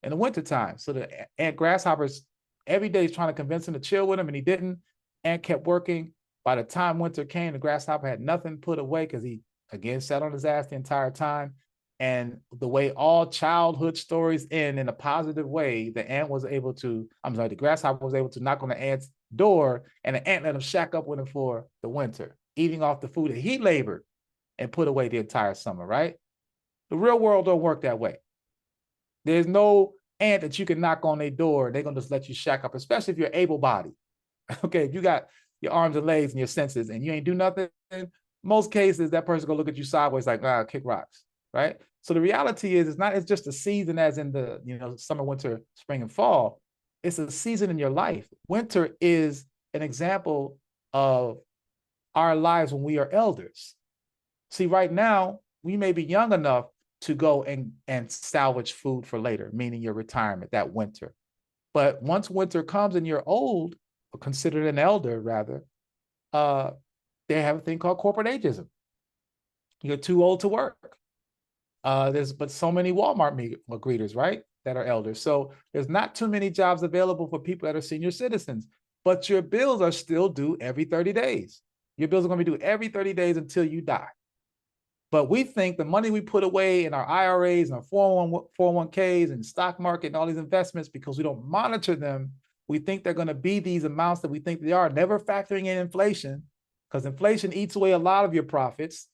in the winter time. So the ant grasshopper's every day is trying to convince him to chill with him, and he didn't. Ant kept working. By the time winter came, the grasshopper had nothing put away because he, again, sat on his ass the entire time. And the way all childhood stories end in a positive way, the grasshopper was able to knock on the ant's door, and the ant let him shack up with him for the winter, eating off the food that he labored and put away the entire summer, right? The real world don't work that way. There's no ant that you can knock on their door, they're gonna just let you shack up, especially if you're able-bodied. Okay, if you got your arms and legs and your senses and you ain't do nothing, most cases that person gonna look at you sideways like, ah, kick rocks, right? So the reality is, it's just a season as in the, you know, summer, winter, spring, and fall. It's a season in your life. Winter is an example of our lives when we are elders. See, right now, we may be young enough to go and salvage food for later, meaning your retirement, that winter. But once winter comes and you're old, or considered an elder rather, they have a thing called corporate ageism. You're too old to work. There's but so many Walmart greeters, right, that are elders. So there's not too many jobs available for people that are senior citizens, but your bills are still due every 30 days. Your bills are going to be due every 30 days until you die. But we think the money we put away in our IRAs and our 401ks and stock market and all these investments, because we don't monitor them, we think they're going to be these amounts that we think they are, never factoring in inflation, because inflation eats away a lot of your profits.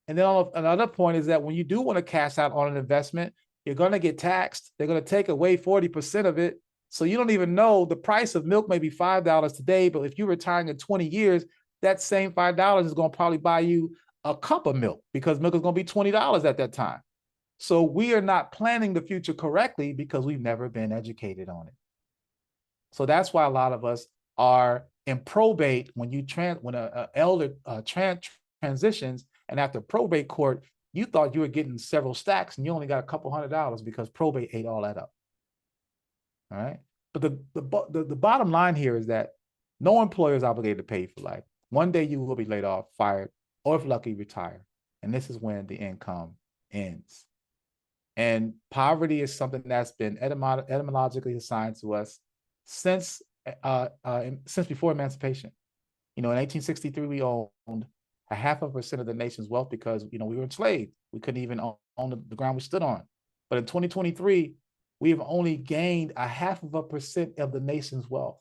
And then another point is that when you do want to cash out on an investment, you're going to get taxed. They're going to take away 40% of it. So you don't even know, the price of milk may be $5 today, but if you're retiring in 20 years, that same $5 is going to probably buy you a cup of milk, because milk is going to be $20 at that time. So we are not planning the future correctly because we've never been educated on it. So that's why a lot of us are in probate when an elder transitions, and after probate court, you thought you were getting several stacks and you only got a couple $100 because probate ate all that up. All right. But the bottom line here is that no employer is obligated to pay you for life. One day you will be laid off, fired, or if lucky, retire. And this is when the income ends. And poverty is something that's been etymologically assigned to us since since before emancipation. In 1863, we owned 0.5% of the nation's wealth because, we were enslaved. We couldn't even own the ground we stood on. But in 2023, we have only gained 0.5% of the nation's wealth.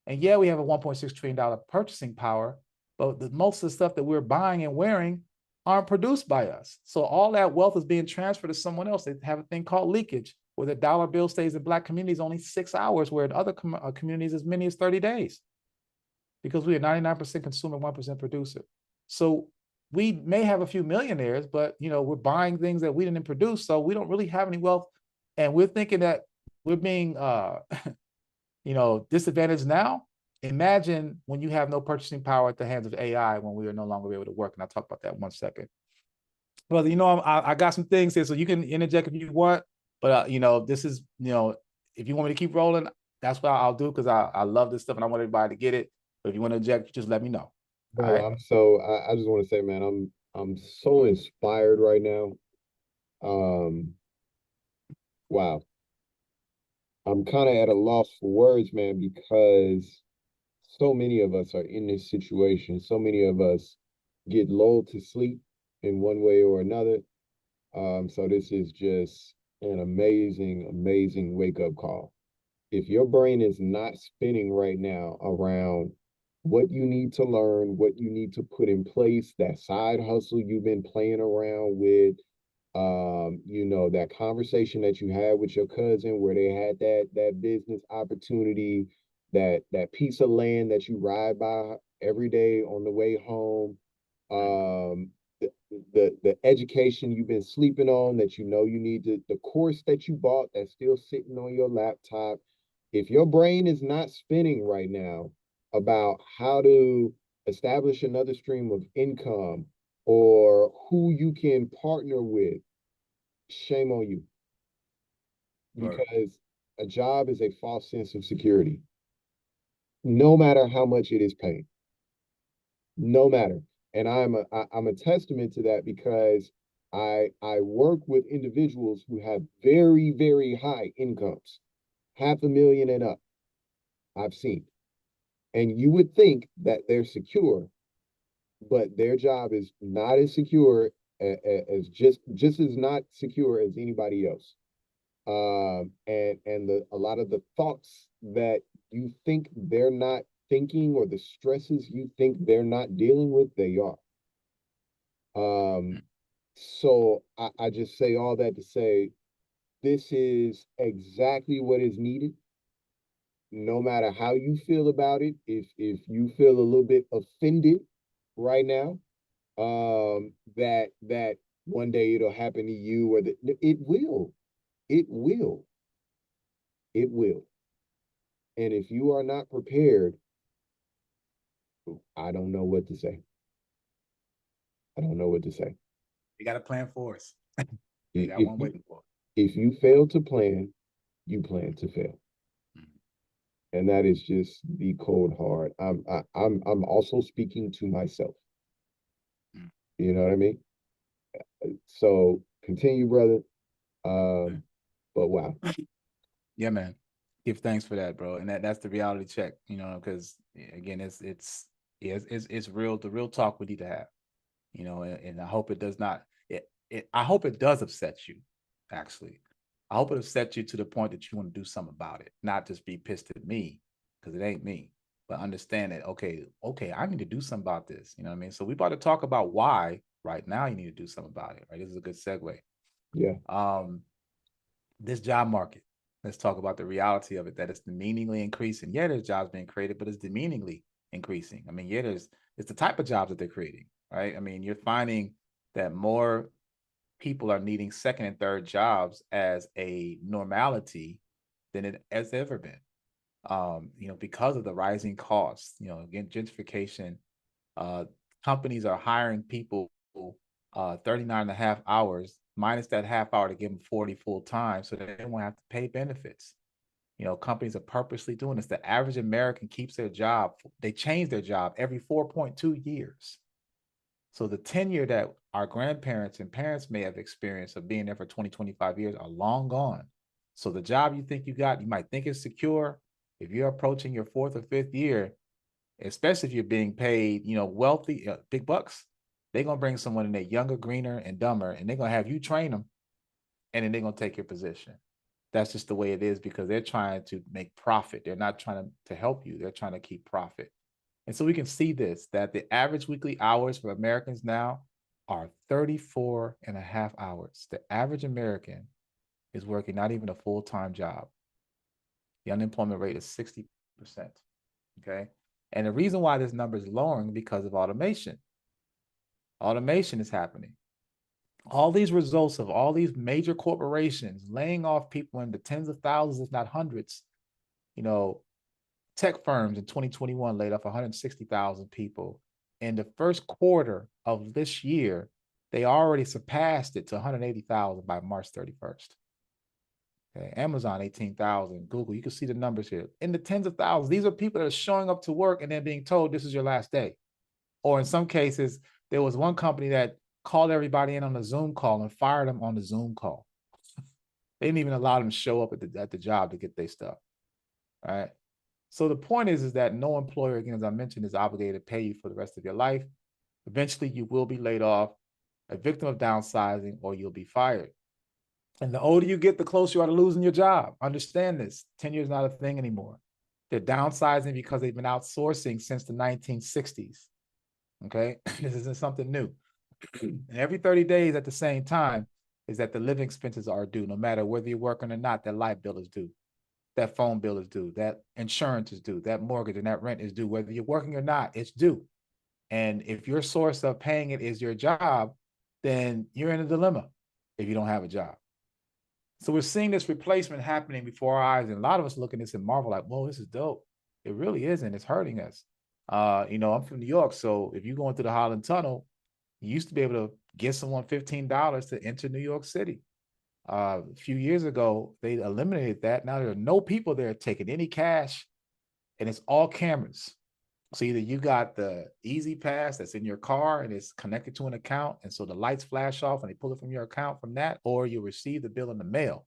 And yeah, we have a $1.6 trillion purchasing power, but most of the stuff that we're buying and wearing aren't produced by us. So all that wealth is being transferred to someone else. They have a thing called leakage, where the dollar bill stays in Black communities only 6 hours, where in other communities as many as 30 days. Because we are 99% consumer, 1% producer. So we may have a few millionaires, but we're buying things that we didn't produce, so we don't really have any wealth. And we're thinking that we're being disadvantaged now. Imagine when you have no purchasing power at the hands of AI, when we are no longer able to work. And I'll talk about that in 1 second. Brother, I got some things here, so you can interject if you want. But this is, if you want me to keep rolling, that's what I'll do, because I love this stuff and I want everybody to get it. But if you want to inject, just let me know. Bro, right? I just want to say, man, I'm so inspired right now. Wow. I'm kind of at a loss for words, man, because so many of us are in this situation. So many of us get lulled to sleep in one way or another. So this is just an amazing, amazing wake-up call. If your brain is not spinning right now around what you need to learn, what you need to put in place, that side hustle you've been playing around with, that conversation that you had with your cousin where they had that business opportunity, that piece of land that you ride by every day on the way home, the education you've been sleeping on that you need to, the course that you bought that's still sitting on your laptop. If your brain is not spinning right now about how to establish another stream of income or who you can partner with, shame on you. Because a job is a false sense of security, no matter how much it is paying. No matter. And I'm a testament to that, because I work with individuals who have very, very high incomes, $500,000 and up. I've seen. And you would think that they're secure, but their job is not as secure as just as not secure as anybody else. And a lot of the thoughts that you think they're not thinking, or the stresses you think they're not dealing with, they are. So I just say all that to say, this is exactly what is needed. No matter how you feel about it, if you feel a little bit offended right now, that one day it'll happen to you, or that it will. And if you are not prepared, I don't know what to say. You got a plan for us. You got one waiting for us. If you fail to plan, you plan to fail. And that is just the cold hard. I'm also speaking to myself. You know what I mean? So continue, brother. But wow. Yeah, man. Give thanks for that, bro. And that's the reality check, because again, it's real. The real talk we need to have, and I hope it does not. I hope it does upset you. Actually, I hope it upsets you to the point that you want to do something about it, not just be pissed at me, because it ain't me, but understand that, okay, I need to do something about this. You know what I mean? So we about to talk about why right now you need to do something about it, right? This is a good segue. Yeah. This job market, let's talk about the reality of it, that it's demeaningly increasing. Yeah, there's jobs being created, but it's demeaningly increasing. I mean, yeah, it's the type of jobs that they're creating, right? I mean, you're finding that more people are needing second and third jobs as a normality than it has ever been. Because of the rising costs, again, gentrification, companies are hiring people 39.5 hours minus that half hour to give them 40 full time, so they don't have to pay benefits. Companies are purposely doing this. The average American keeps their job. They change their job every 4.2 years. So the tenure that our grandparents and parents may have experienced of being there for 20, 25 years are long gone. So the job you think you got, you might think it's secure. If you're approaching your 4th or 5th year, especially if you're being paid, wealthy, big bucks, they're going to bring someone in there younger, greener, and dumber, and they're going to have you train them, and then they're going to take your position. That's just the way it is, because they're trying to make profit. They're not trying to help you. They're trying to keep profit. And so we can see this, that the average weekly hours for Americans now are 34.5 hours. The average American is working not even a full-time job. The unemployment rate is 60%, okay? And the reason why this number is lowering because of automation. Automation is happening. All these results of all these major corporations laying off people in the tens of thousands, if not hundreds, tech firms in 2021 laid off 160,000 people. In the first quarter of this year, they already surpassed it to 180,000 by March 31st. Okay, Amazon, 18,000, Google, you can see the numbers here. In the tens of thousands, these are people that are showing up to work and then being told this is your last day. Or in some cases, there was one company that called everybody in on a Zoom call and fired them on the Zoom call. They didn't even allow them to show up at the job to get their stuff, all right? So the point is that no employer, again, as I mentioned, is obligated to pay you for the rest of your life. Eventually, you will be laid off, a victim of downsizing, or you'll be fired. And the older you get, the closer you are to losing your job. Understand this. Tenure is not a thing anymore. They're downsizing because they've been outsourcing since the 1960s. Okay? This isn't something new. And every 30 days at the same time is that the living expenses are due, no matter whether you're working or not. That light bill is due. That phone bill is due. That insurance is due. That mortgage and that rent is due. Whether you're working or not, it's due. And if your source of paying it is your job, then you're in a dilemma if you don't have a job. So we're seeing this replacement happening before our eyes. And a lot of us look at this and marvel like, whoa, this is dope. It really isn't. It's hurting us. I'm from New York. So if you go into the Holland Tunnel, you used to be able to give someone $15 to enter New York City. A few years ago, they eliminated that. Now there are no people there taking any cash, and it's all cameras. So either you got the Easy Pass that's in your car and it's connected to an account, and so the lights flash off and they pull it from your account from that, or you receive the bill in the mail.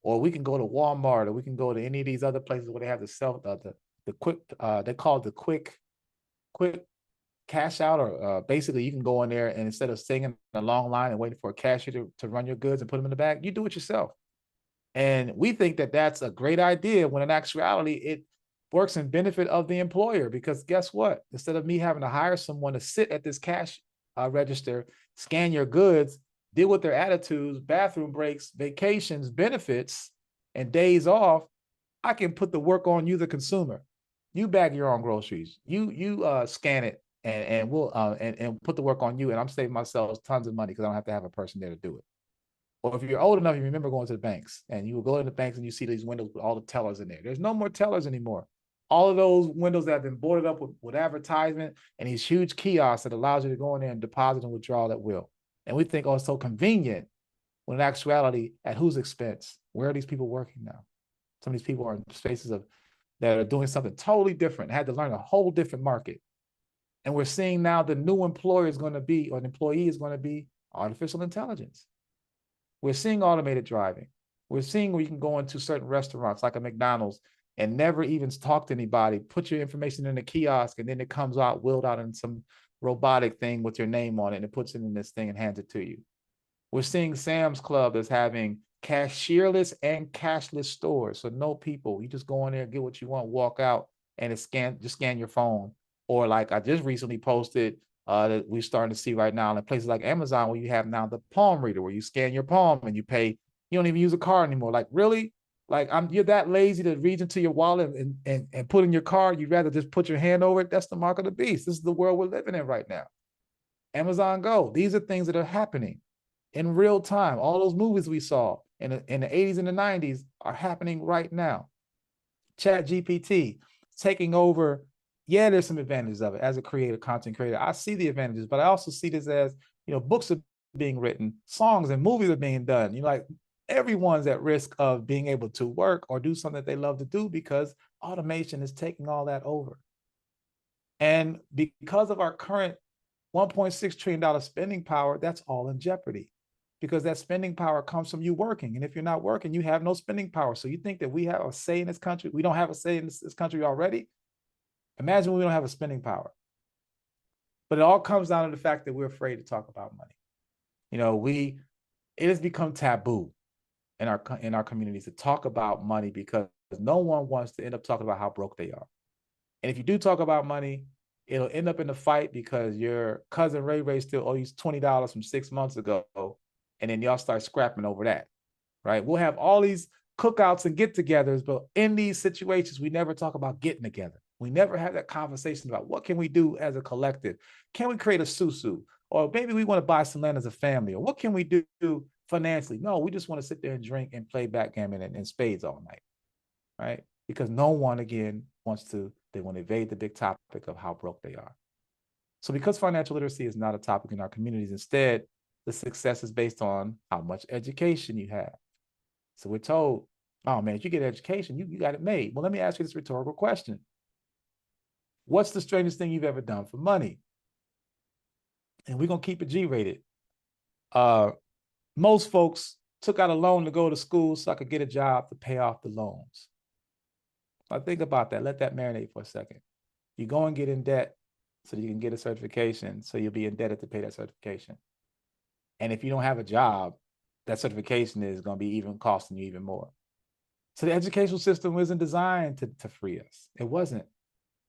Or we can go to Walmart, or we can go to any of these other places where they have the quick, they call it the quick cash out, or basically you can go in there and instead of staying in a long line and waiting for a cashier to run your goods and put them in the bag, you do it yourself. And we think that that's a great idea when in actuality, it works in benefit of the employer, because guess what? Instead of me having to hire someone to sit at this cash register, scan your goods, deal with their attitudes, bathroom breaks, vacations, benefits, and days off, I can put the work on you, the consumer. You bag your own groceries. You scan it and we'll and put the work on you. And I'm saving myself tons of money because I don't have to have a person there to do it. Or if you're old enough, you remember going to the banks, and you will go to the banks and you see these windows with all the tellers in there. There's no more tellers anymore. All of those windows that have been boarded up with advertisement and these huge kiosks that allows you to go in there and deposit and withdraw at will. And we think, oh, it's so convenient, when in actuality, at whose expense? Where are these people working now? Some of these people are in spaces that are doing something totally different, had to learn a whole different market. And we're seeing now the new employer is going to be, or an employee is going to be, artificial intelligence. We're seeing automated driving. We're seeing where you can go into certain restaurants like a McDonald's and never even talk to anybody, put your information in a kiosk, and then it comes out, wheeled out in some robotic thing with your name on it, and it puts it in this thing and hands it to you. We're seeing Sam's Club that's having cashierless and cashless stores. So no people, you just go in there, get what you want, walk out, and just scan your phone. Or like I just recently posted that we're starting to see right now in places like Amazon, where you have now the palm reader, where you scan your palm and you pay, you don't even use a card anymore. Like, really? Like, you're that lazy to reach into your wallet and put in your card? You'd rather just put your hand over it? That's the mark of the beast. This is the world we're living in right now. Amazon Go. These are things that are happening in real time. All those movies we saw in the 80s and the 90s are happening right now. Chat GPT taking over. Yeah, there's some advantages of it as a creator, content creator. I see the advantages, but I also see this as, books are being written, songs and movies are being done. Like, everyone's at risk of being able to work or do something that they love to do because automation is taking all that over. And because of our current $1.6 trillion spending power, that's all in jeopardy, because that spending power comes from you working. And if you're not working, you have no spending power. So you think that we have a say in this country? We don't have a say in this country already? Imagine we don't have a spending power. But it all comes down to the fact that we're afraid to talk about money. You know, it has become taboo in our communities to talk about money because no one wants to end up talking about how broke they are. And if you do talk about money, it'll end up in a fight because your cousin Ray still owes you $20 from 6 months ago, and then y'all start scrapping over that, right? We'll have all these cookouts and get-togethers, but in these situations, we never talk about getting together. We never have that conversation about what can we do as a collective? Can we create a susu? Or maybe we want to buy some land as a family, or what can we do financially? No, we just want to sit there and drink and play backgammon and spades all night, right? Because no one, again, they want to evade the big topic of how broke they are. So because financial literacy is not a topic in our communities, instead, the success is based on how much education you have. So we're told, oh man, if you get education, you got it made. Well, let me ask you this rhetorical question. What's the strangest thing you've ever done for money? And we're going to keep it G-rated. Most folks took out a loan to go to school so I could get a job to pay off the loans. Now think about that. Let that marinate for a second. You go and get in debt so you can get a certification, so you'll be indebted to pay that certification. And if you don't have a job, that certification is going to be even costing you even more. So the educational system wasn't designed to free us. It wasn't.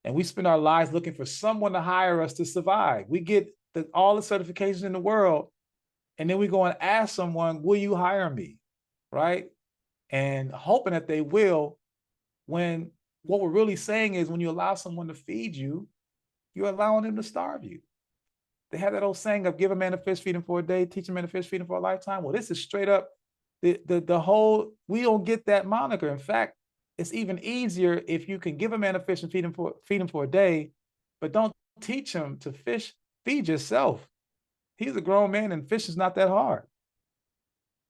And we spend our lives looking for someone to hire us to survive. We get all the certifications in the world, and then we go and ask someone, will you hire me, right? And hoping that they will, when what we're really saying is when you allow someone to feed you, you're allowing them to starve you. They have that old saying of give a man a fish, feed him for a day, teach a man a fish, feed him for a lifetime. Well, this is straight up the whole, we don't get that moniker. In fact, it's even easier if you can give a man a fish and feed him for a day, but don't teach him to fish. Feed yourself. He's a grown man and fish is not that hard.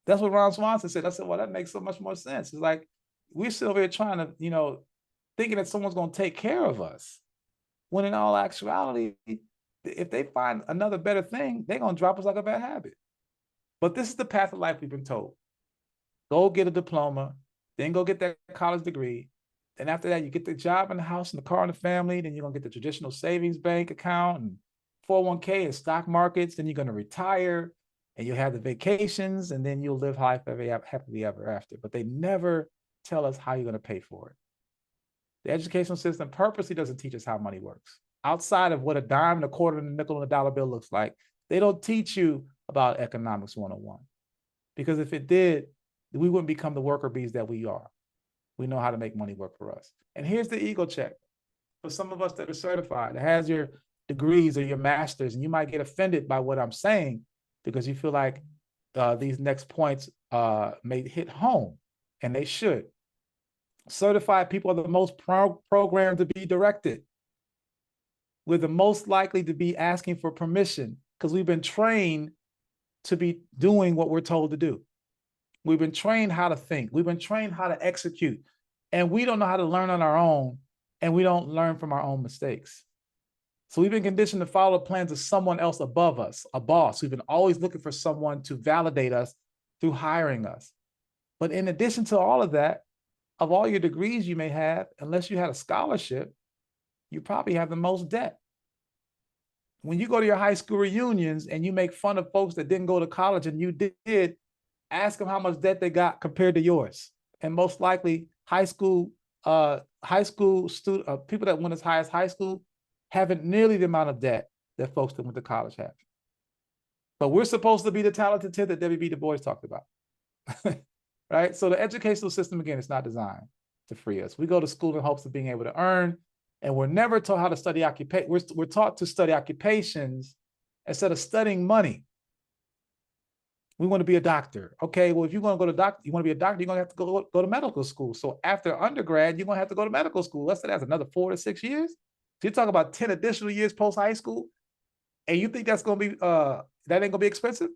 That's what Ron Swanson said. I said, well, that makes so much more sense. It's like, we're still here trying to, thinking that someone's going to take care of us. When in all actuality, if they find another better thing, they're going to drop us like a bad habit. But this is the path of life we've been told. Go get a diploma, then go get that college degree. Then after that, you get the job and the house and the car and the family. Then you're going to get the traditional savings bank account and 401k and stock markets. Then you're going to retire and you'll have the vacations and then you'll live happily ever after. But they never tell us how you're going to pay for it. The educational system purposely doesn't teach us how money works. Outside of what a dime and a quarter and a nickel and a dollar bill looks like, they don't teach you about economics 101. Because if it did, we wouldn't become the worker bees that we are. We know how to make money work for us. And here's the ego check. For some of us that are certified, that has your degrees or your masters, and you might get offended by what I'm saying because you feel like these next points may hit home, and they should. Certified people are the most programmed to be directed. We're the most likely to be asking for permission because we've been trained to be doing what we're told to do. We've been trained how to think. We've been trained how to execute. And we don't know how to learn on our own, and we don't learn from our own mistakes. So we've been conditioned to follow the plans of someone else above us, a boss. We've been always looking for someone to validate us through hiring us. But in addition to all of that, of all your degrees you may have, unless you had a scholarship, you probably have the most debt. When you go to your high school reunions and you make fun of folks that didn't go to college and you did, ask them how much debt they got compared to yours. And most likely high school student, people that went as high as high school haven't nearly the amount of debt that folks that went to college have. But we're supposed to be the talented 10 that Debbie B. Du Bois talked about. Right? So the educational system, again, is not designed to free us. We go to school in hopes of being able to earn, and we're never taught how to study occupation. We're taught to study occupations instead of studying money. We want to be a doctor. Okay, well, if you want to be a doctor, you're going to have to go to medical school. So after undergrad, you're going to have to go to medical school. Let's say that's another 4 to 6 years. So you're talking about 10 additional years post high school, and you think that's going to be that ain't going to be expensive?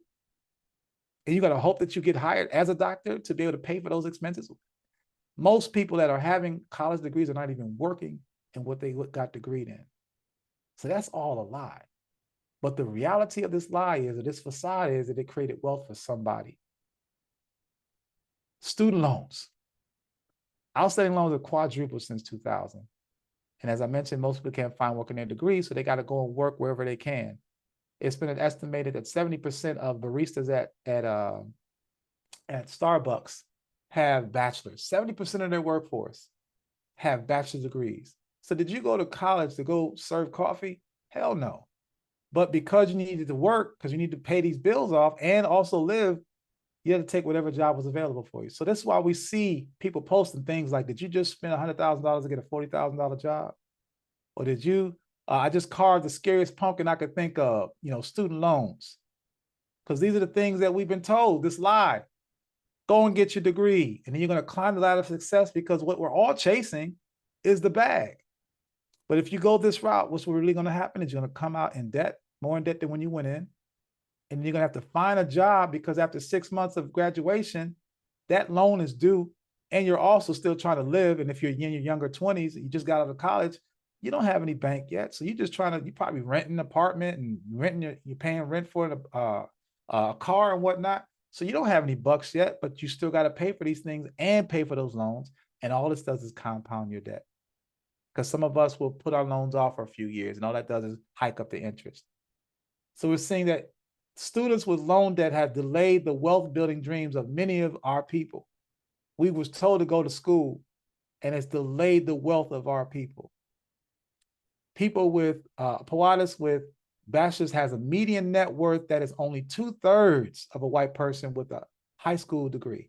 And you got to hope that you get hired as a doctor to be able to pay for those expenses. Most people that are having college degrees are not even working in what they got degreed in. So that's all a lie. But the reality of this lie is, or this facade is, that it created wealth for somebody. Student loans. Outstanding loans have quadrupled since 2000. And as I mentioned, most people can't find work in their degree, so they got to go and work wherever they can. It's been estimated that 70% of baristas at Starbucks have bachelors. 70% of their workforce have bachelor's degrees. So did you go to college to go serve coffee? Hell no. But because you needed to work, because you need to pay these bills off and also live, you had to take whatever job was available for you. So that's why we see people posting things like, did you just spend $100,000 to get a $40,000 job? Or did you, I just carved the scariest pumpkin I could think of, student loans. Because these are the things that we've been told, this lie. Go and get your degree, and then you're going to climb the ladder of success, because what we're all chasing is the bag. But if you go this route, what's really going to happen is you're going to come out in debt, more in debt than when you went in. And you're going to have to find a job, because after 6 months of graduation, that loan is due, and you're also still trying to live. And if you're in your younger 20s, you just got out of college, you don't have any bank yet. So you're just you're probably renting an apartment and you're paying rent for a car and whatnot. So you don't have any bucks yet, but you still got to pay for these things and pay for those loans. And all this does is compound your debt. Because some of us will put our loans off for a few years, and all that does is hike up the interest. So we're seeing that students with loan debt have delayed the wealth building dreams of many of our people. We was told to go to school, and it's delayed the wealth of our people. People with Pilates with bachelor's has a median net worth that is only 2/3 of a white person with a high school degree.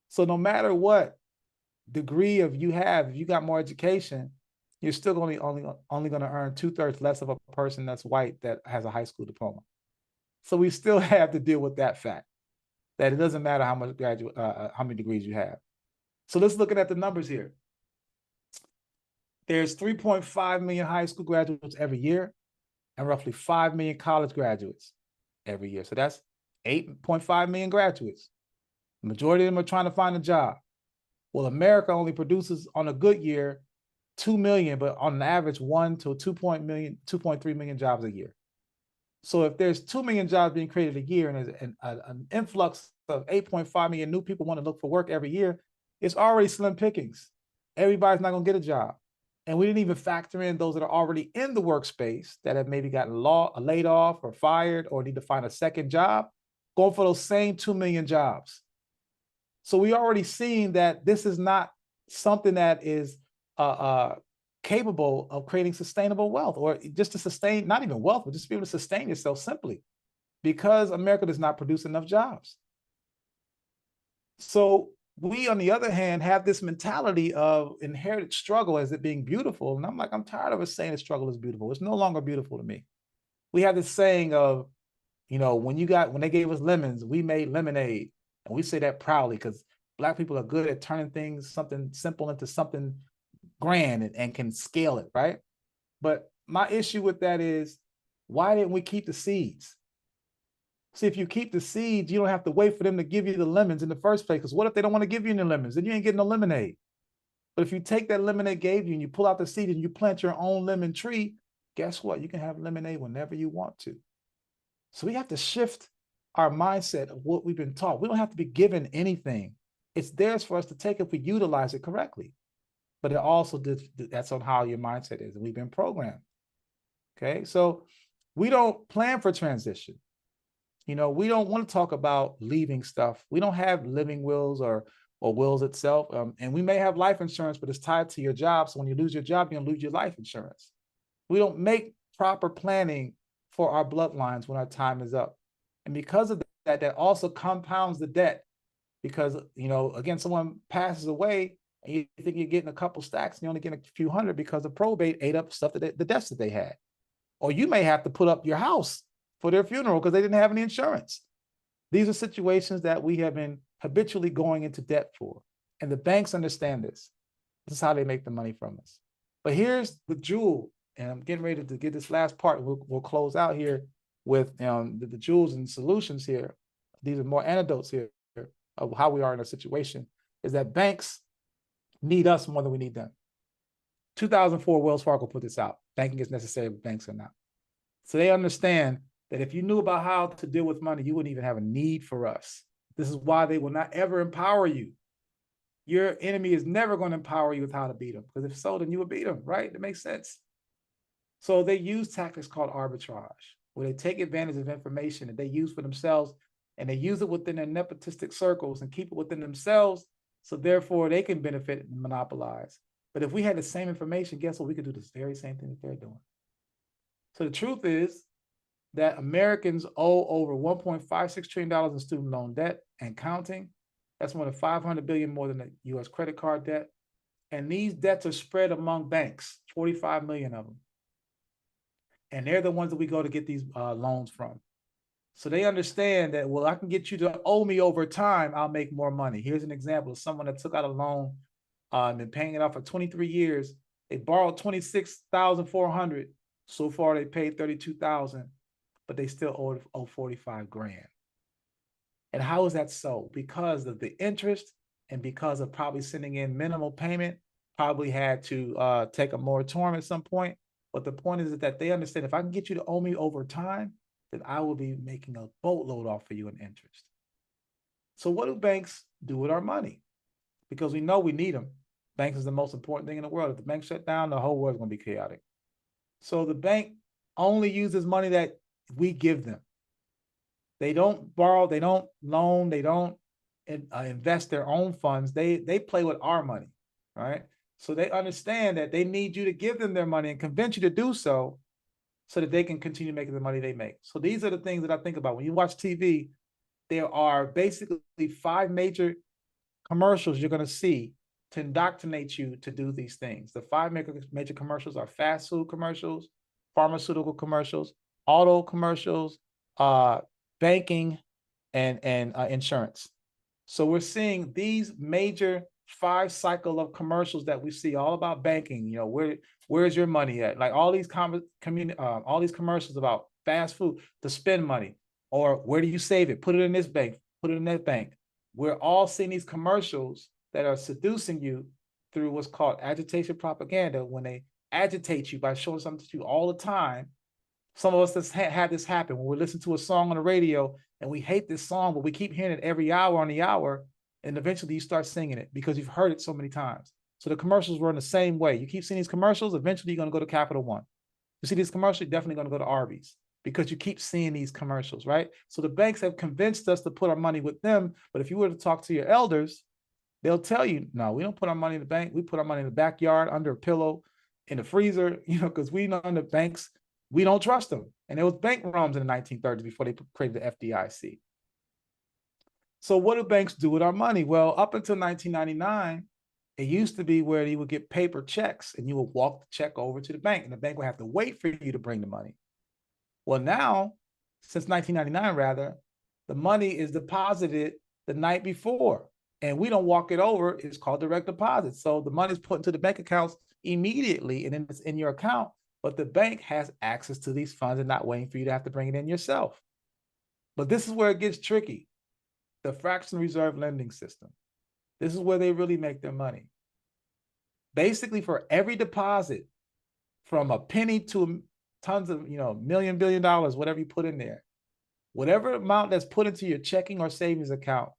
So no matter what degree you have, if you got more education, you're still only going to earn 2/3 less of a person that's white that has a high school diploma. So we still have to deal with that fact, that it doesn't matter how much how many degrees you have. So let's look at the numbers here. There's 3.5 million high school graduates every year, and roughly 5 million college graduates every year. So that's 8.5 million graduates. The majority of them are trying to find a job. Well, America only produces, on a good year, 2 million, but on an average 1 to 2.3 million jobs a year. So if there's 2 million jobs being created a year, and there's an influx of 8.5 million new people want to look for work every year, it's already slim pickings. Everybody's not going to get a job. And we didn't even factor in those that are already in the workspace that have maybe gotten laid off or fired or need to find a second job, going for those same 2 million jobs. So we already seen that this is not something that is capable of creating sustainable wealth, or just to sustain, not even wealth, but just to be able to sustain yourself, simply because America does not produce enough jobs. So we, on the other hand, have this mentality of inherited struggle as it being beautiful. And I'm tired of us saying the struggle is beautiful. It's no longer beautiful to me. We have this saying of, when they gave us lemons, we made lemonade. And we say that proudly because Black people are good at turning something simple into something grand and can scale it, right? But my issue with that is, why didn't we keep the seeds? See, if you keep the seeds, you don't have to wait for them to give you the lemons in the first place. Because what if they don't want to give you any lemons? Then you ain't getting no lemonade. But if you take that lemonade gave you and you pull out the seed and you plant your own lemon tree, guess what? You can have lemonade whenever you want to. So we have to shift our mindset of what we've been taught. We don't have to be given anything. It's theirs for us to take if we utilize it correctly. But it also that's on how your mindset is. And we've been programmed. Okay, so we don't plan for transition. We don't want to talk about leaving stuff. We don't have living wills or wills itself. And we may have life insurance, but it's tied to your job. So when you lose your job, you're going to lose your life insurance. We don't make proper planning for our bloodlines when our time is up. And because of that also compounds the debt. Because, again, someone passes away and you think you're getting a couple stacks and you're only getting a few hundred because the probate ate up stuff the debts that they had. Or you may have to put up your house for their funeral because they didn't have any insurance. These are situations that we have been habitually going into debt for. And the banks understand this. This is how they make the money from us. But here's the jewel, and I'm getting ready to get this last part. We'll close out here with the jewels and solutions here. These are more anecdotes here of how we are in a situation, is that banks need us more than we need them. 2004, Wells Fargo put this out. Banking is necessary, but banks are not. So they understand that if you knew about how to deal with money, you wouldn't even have a need for us. This is why they will not ever empower you. Your enemy is never going to empower you with how to beat them, because if so, then you would beat them, right? That makes sense. So they use tactics called arbitrage, where they take advantage of information that they use for themselves, and they use it within their nepotistic circles and keep it within themselves, so therefore they can benefit and monopolize. But if we had the same information, guess what? We could do the very same thing that they're doing. So the truth is that Americans owe over $1.56 trillion in student loan debt and counting. That's more than $500 billion more than the US credit card debt. And these debts are spread among banks, 45 million of them. And they're the ones that we go to get these loans from. So they understand that, well, I can get you to owe me over time, I'll make more money. Here's an example of someone that took out a loan and been paying it off for 23 years. They borrowed $26,400. So far, they paid $32,000, but they still owe 45 grand. And how is that so? Because of the interest and because of probably sending in minimal payment, probably had to take a moratorium at some point. But the point is that they understand, if I can get you to owe me over time, then I will be making a boatload off for you in interest. So what do banks do with our money? Because we know we need them. Banks is the most important thing in the world. If the bank shut down, the whole world's going to be chaotic. So the bank only uses money that we give them. They don't borrow, they don't loan, they don't invest their own funds. They play with our money, right? So they understand that they need you to give them their money and convince you to do so that they can continue making the money they make. So these are the things that I think about. When you watch TV, there are basically 5 major commercials you're going to see to indoctrinate you to do these things. The 5 major commercials are fast food commercials, pharmaceutical commercials, auto commercials, banking, and insurance. So we're seeing these major 5 cycle of commercials that we see all about banking. You know, where's your money at? Like all these commercials about fast food to spend money, or where do you save it? Put it in this bank, put it in that bank. We're all seeing these commercials that are seducing you through what's called agitation propaganda, when they agitate you by showing something to you all the time. Some of us have had this happen when we listen to a song on the radio and we hate this song, but we keep hearing it every hour on the hour, and eventually you start singing it because you've heard it so many times. So the commercials were in the same way. You keep seeing these commercials, eventually you're going to go to Capital One. You see these commercials, you're definitely going to go to Arby's, because you keep seeing these commercials, right? So the banks have convinced us to put our money with them, but if you were to talk to your elders, they'll tell you, no, we don't put our money in the bank. We put our money in the backyard, under a pillow, in the freezer, because we know the banks, we don't trust them. And there was bank runs in the 1930s before they created the FDIC. So what do banks do with our money? Well, up until 1999, it used to be where you would get paper checks and you would walk the check over to the bank, and the bank would have to wait for you to bring the money. Well, now, since 1999 rather, the money is deposited the night before, and we don't walk it over. It's called direct deposit. So the money is put into the bank accounts immediately, and then it's in your account, but the bank has access to these funds and not waiting for you to have to bring it in yourself. But this is where it gets tricky. The fractional reserve lending system. This is where they really make their money. Basically, for every deposit, from a penny to tons of, $1 billion, whatever you put in there, whatever amount that's put into your checking or savings account,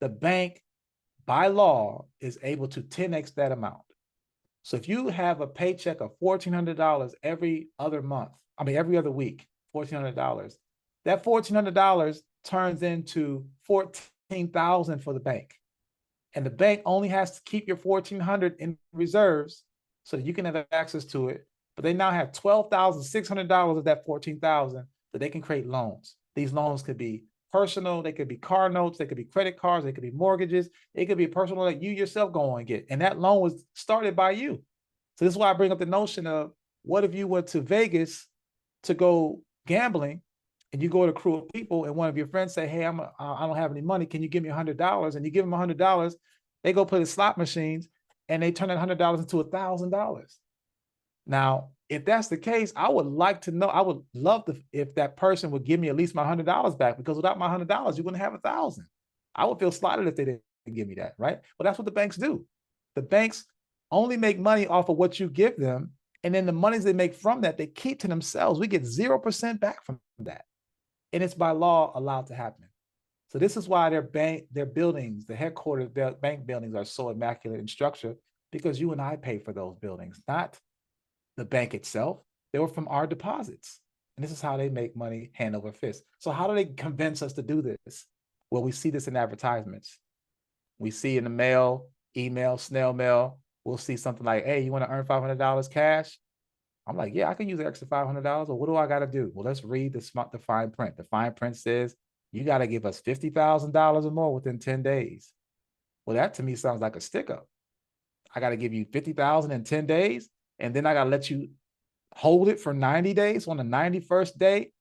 the bank, by law, is able to 10x that amount. So if you have a paycheck of $1,400 every other week, $1,400, that $1,400 turns into $14,000 for the bank. And the bank only has to keep your $1,400 in reserves so that you can have access to it. But they now have $12,600 of that $14,000 that they can create loans. These loans could be personal, they could be car notes, they could be credit cards, they could be mortgages, it could be personal that you yourself go and get. And that loan was started by you. So this is why I bring up the notion of, what if you went to Vegas to go gambling, and you go to a crew of people, and one of your friends say, hey, I don't have any money, can you give me $100? And you give them $100, they go play the slot machines, and they turn that $100 into $1,000. Now, if that's the case, I would like to know, I would love if that person would give me at least my $100 back, because without my $100, you wouldn't have $1,000. I would feel slighted if they didn't give me that, right? But that's what the banks do. The banks only make money off of what you give them, And then the monies they make from that, they keep to themselves. We get 0% back from that. And it's by law allowed to happen. So this is why their buildings, the headquarters, their bank buildings are so immaculate in structure, because you and I pay for those buildings, not the bank itself. They were from our deposits. And this is how they make money hand over fist. So how do they convince us to do this? Well, we see this in advertisements. We see in the mail, email, snail mail, we'll see something like, hey, you want to earn $500 cash? I'm like, yeah, I can use an extra $500. Well, what do I got to do? Well, let's read the fine print. The fine print says you got to give us $50,000 or more within 10 days. Well, that to me sounds like a stick up. I got to give you $50,000 in 10 days, and then I got to let you hold it for 90 days. On the 91st day,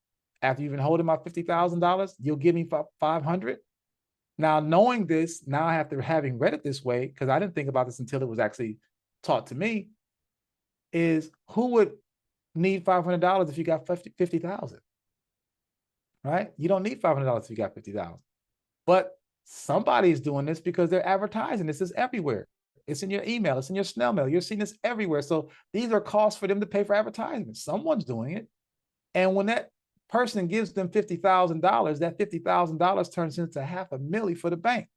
after you've been holding my $50,000, you'll give me $500. Now, knowing this, now I have to, having read it this way, because I didn't think about this until it was actually taught to me, is who would need $500 if you got 50,000, right? You don't need $500 if you got 50,000. But somebody's doing this because they're advertising. This is everywhere. It's in your email. It's in your snail mail. You're seeing this everywhere. So these are costs for them to pay for advertisement. Someone's doing it. And when that person gives them $50,000, that $50,000 turns into $500,000 for the bank,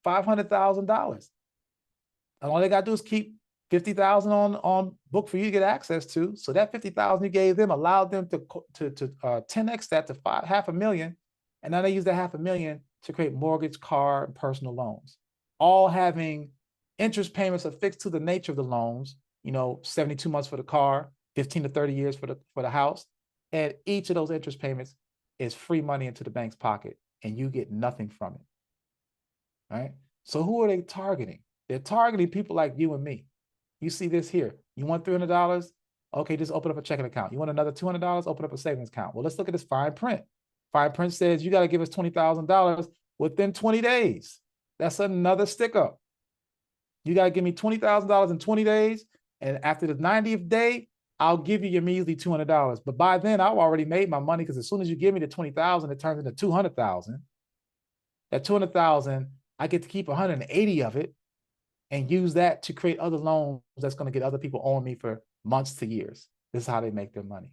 $500,000. And all they got to do is keep $50,000 on book for you to get access to. So that $50,000 you gave them allowed them to 10x that to $500,000. And now they use that $500,000 to create mortgage, car, and personal loans, all having interest payments affixed to the nature of the loans, 72 months for the car, 15 to 30 years for the house. And each of those interest payments is free money into the bank's pocket, and you get nothing from it, right? So who are they targeting? They're targeting people like you and me. You see this here. You want $300? Okay, just open up a checking account. You want another $200? Open up a savings account. Well, let's look at this fine print. Fine print says you got to give us $20,000 within 20 days. That's another stick up. You got to give me $20,000 in 20 days. And after the 90th day, I'll give you your measly $200. But by then, I've already made my money, because as soon as you give me the $20,000, it turns into $200,000. That $200,000, I get to keep 180 of it and use that to create other loans that's going to get other people owing me for months to years. This is how they make their money.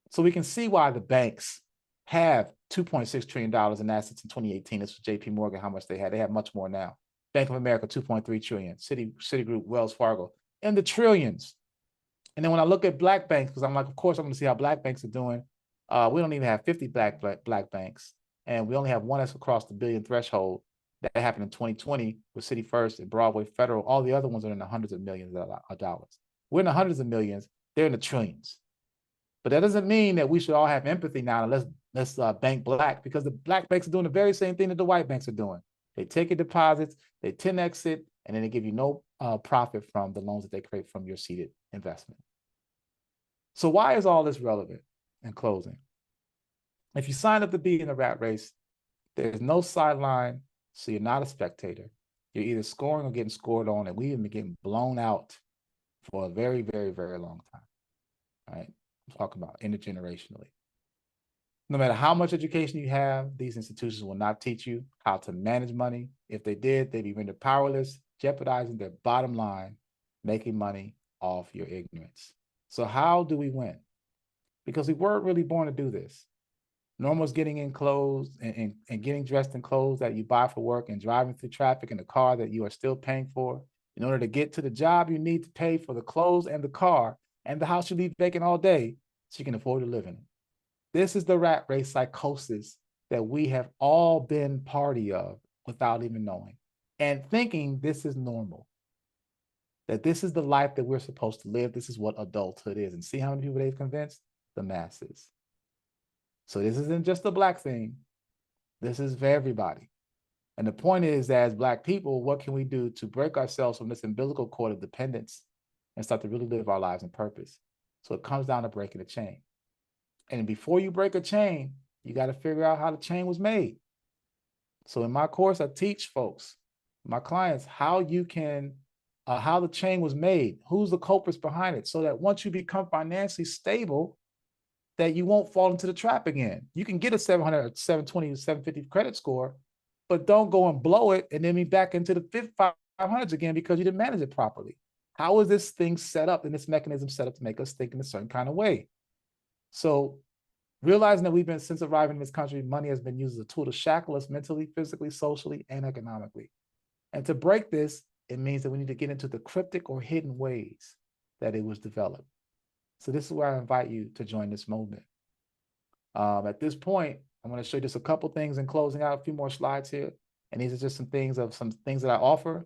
So we can see why the banks have $2.6 trillion in assets in 2018. This was JP Morgan, how much they had. They have much more now. Bank of America, $2.3 trillion. Citigroup, Wells Fargo, in the trillions. And then when I look at black banks, because I'm like, of course, I'm going to see how black banks are doing. We don't even have 50 black banks. And we only have one that's across the billion threshold. That happened in 2020 with City First and Broadway Federal. All the other ones are in the hundreds of millions of dollars. We're in the hundreds of millions. They're in the trillions. But that doesn't mean that we should all have empathy now and let's bank black, because the black banks are doing the very same thing that the white banks are doing. They take your deposits, they 10x it, and then they give you no profit from the loans that they create from your seeded investment. So why is all this relevant? In closing, if you sign up to be in a rat race, there's no sideline, so you're not a spectator. You're either scoring or getting scored on, and we've been getting blown out for a very, very, very long time. All right, I'm talking about intergenerationally. No matter how much education you have, these institutions will not teach you how to manage money. If they did, they'd be rendered powerless, jeopardizing their bottom line, making money off your ignorance. So how do we win? Because we weren't really born to do this. Normal's getting in clothes and getting dressed in clothes that you buy for work and driving through traffic in a car that you are still paying for. In order to get to the job, you need to pay for the clothes and the car and the house you leave vacant all day so you can afford to live in it. This is the rat race psychosis that we have all been party of without even knowing, and thinking this is normal, that this is the life that we're supposed to live. This is what adulthood is. And see how many people they've convinced? The masses. So this isn't just a black thing. This is for everybody. And the point is that as black people, what can we do to break ourselves from this umbilical cord of dependence and start to really live our lives in purpose? So it comes down to breaking a chain. And before you break a chain, you got to figure out how the chain was made. So in my course, I teach folks, my clients, how you can, how the chain was made, who's the culprits behind it, so that once you become financially stable, that you won't fall into the trap again. You can get a 700, 720, 750 credit score, but don't go and blow it and then be back into the 500s again because you didn't manage it properly. How is this thing set up and this mechanism set up to make us think in a certain kind of way? So realizing that since arriving in this country, money has been used as a tool to shackle us mentally, physically, socially, and economically. And to break this, it means that we need to get into the cryptic or hidden ways that it was developed. So this is where I invite you to join this movement. At this point, I'm going to show you just a couple things in closing out, a few more slides here. And these are just some things that I offer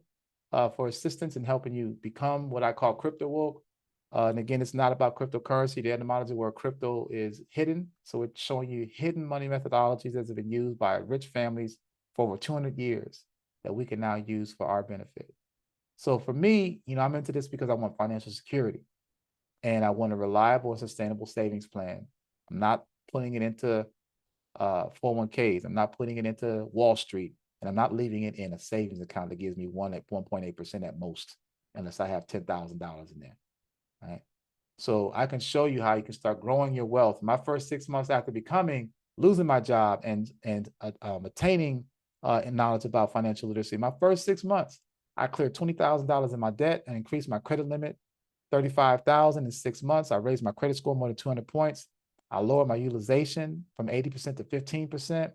for assistance in helping you become what I call crypto woke. And again, it's not about cryptocurrency. The etymology where crypto is hidden. So it's showing you hidden money methodologies that have been used by rich families for over 200 years that we can now use for our benefit. So for me, I'm into this because I want financial security and I want a reliable and sustainable savings plan. I'm not putting it into 401ks. I'm not putting it into Wall Street, and I'm not leaving it in a savings account that gives me 1.8% at most, unless I have $10,000 in there. Right. So I can show you how you can start growing your wealth. My first 6 months after losing my job and attaining knowledge about financial literacy, my first 6 months, I cleared $20,000 in my debt and increased my credit limit, $35,000 in 6 months. I raised my credit score more than 200 points. I lowered my utilization from 80% to 15%.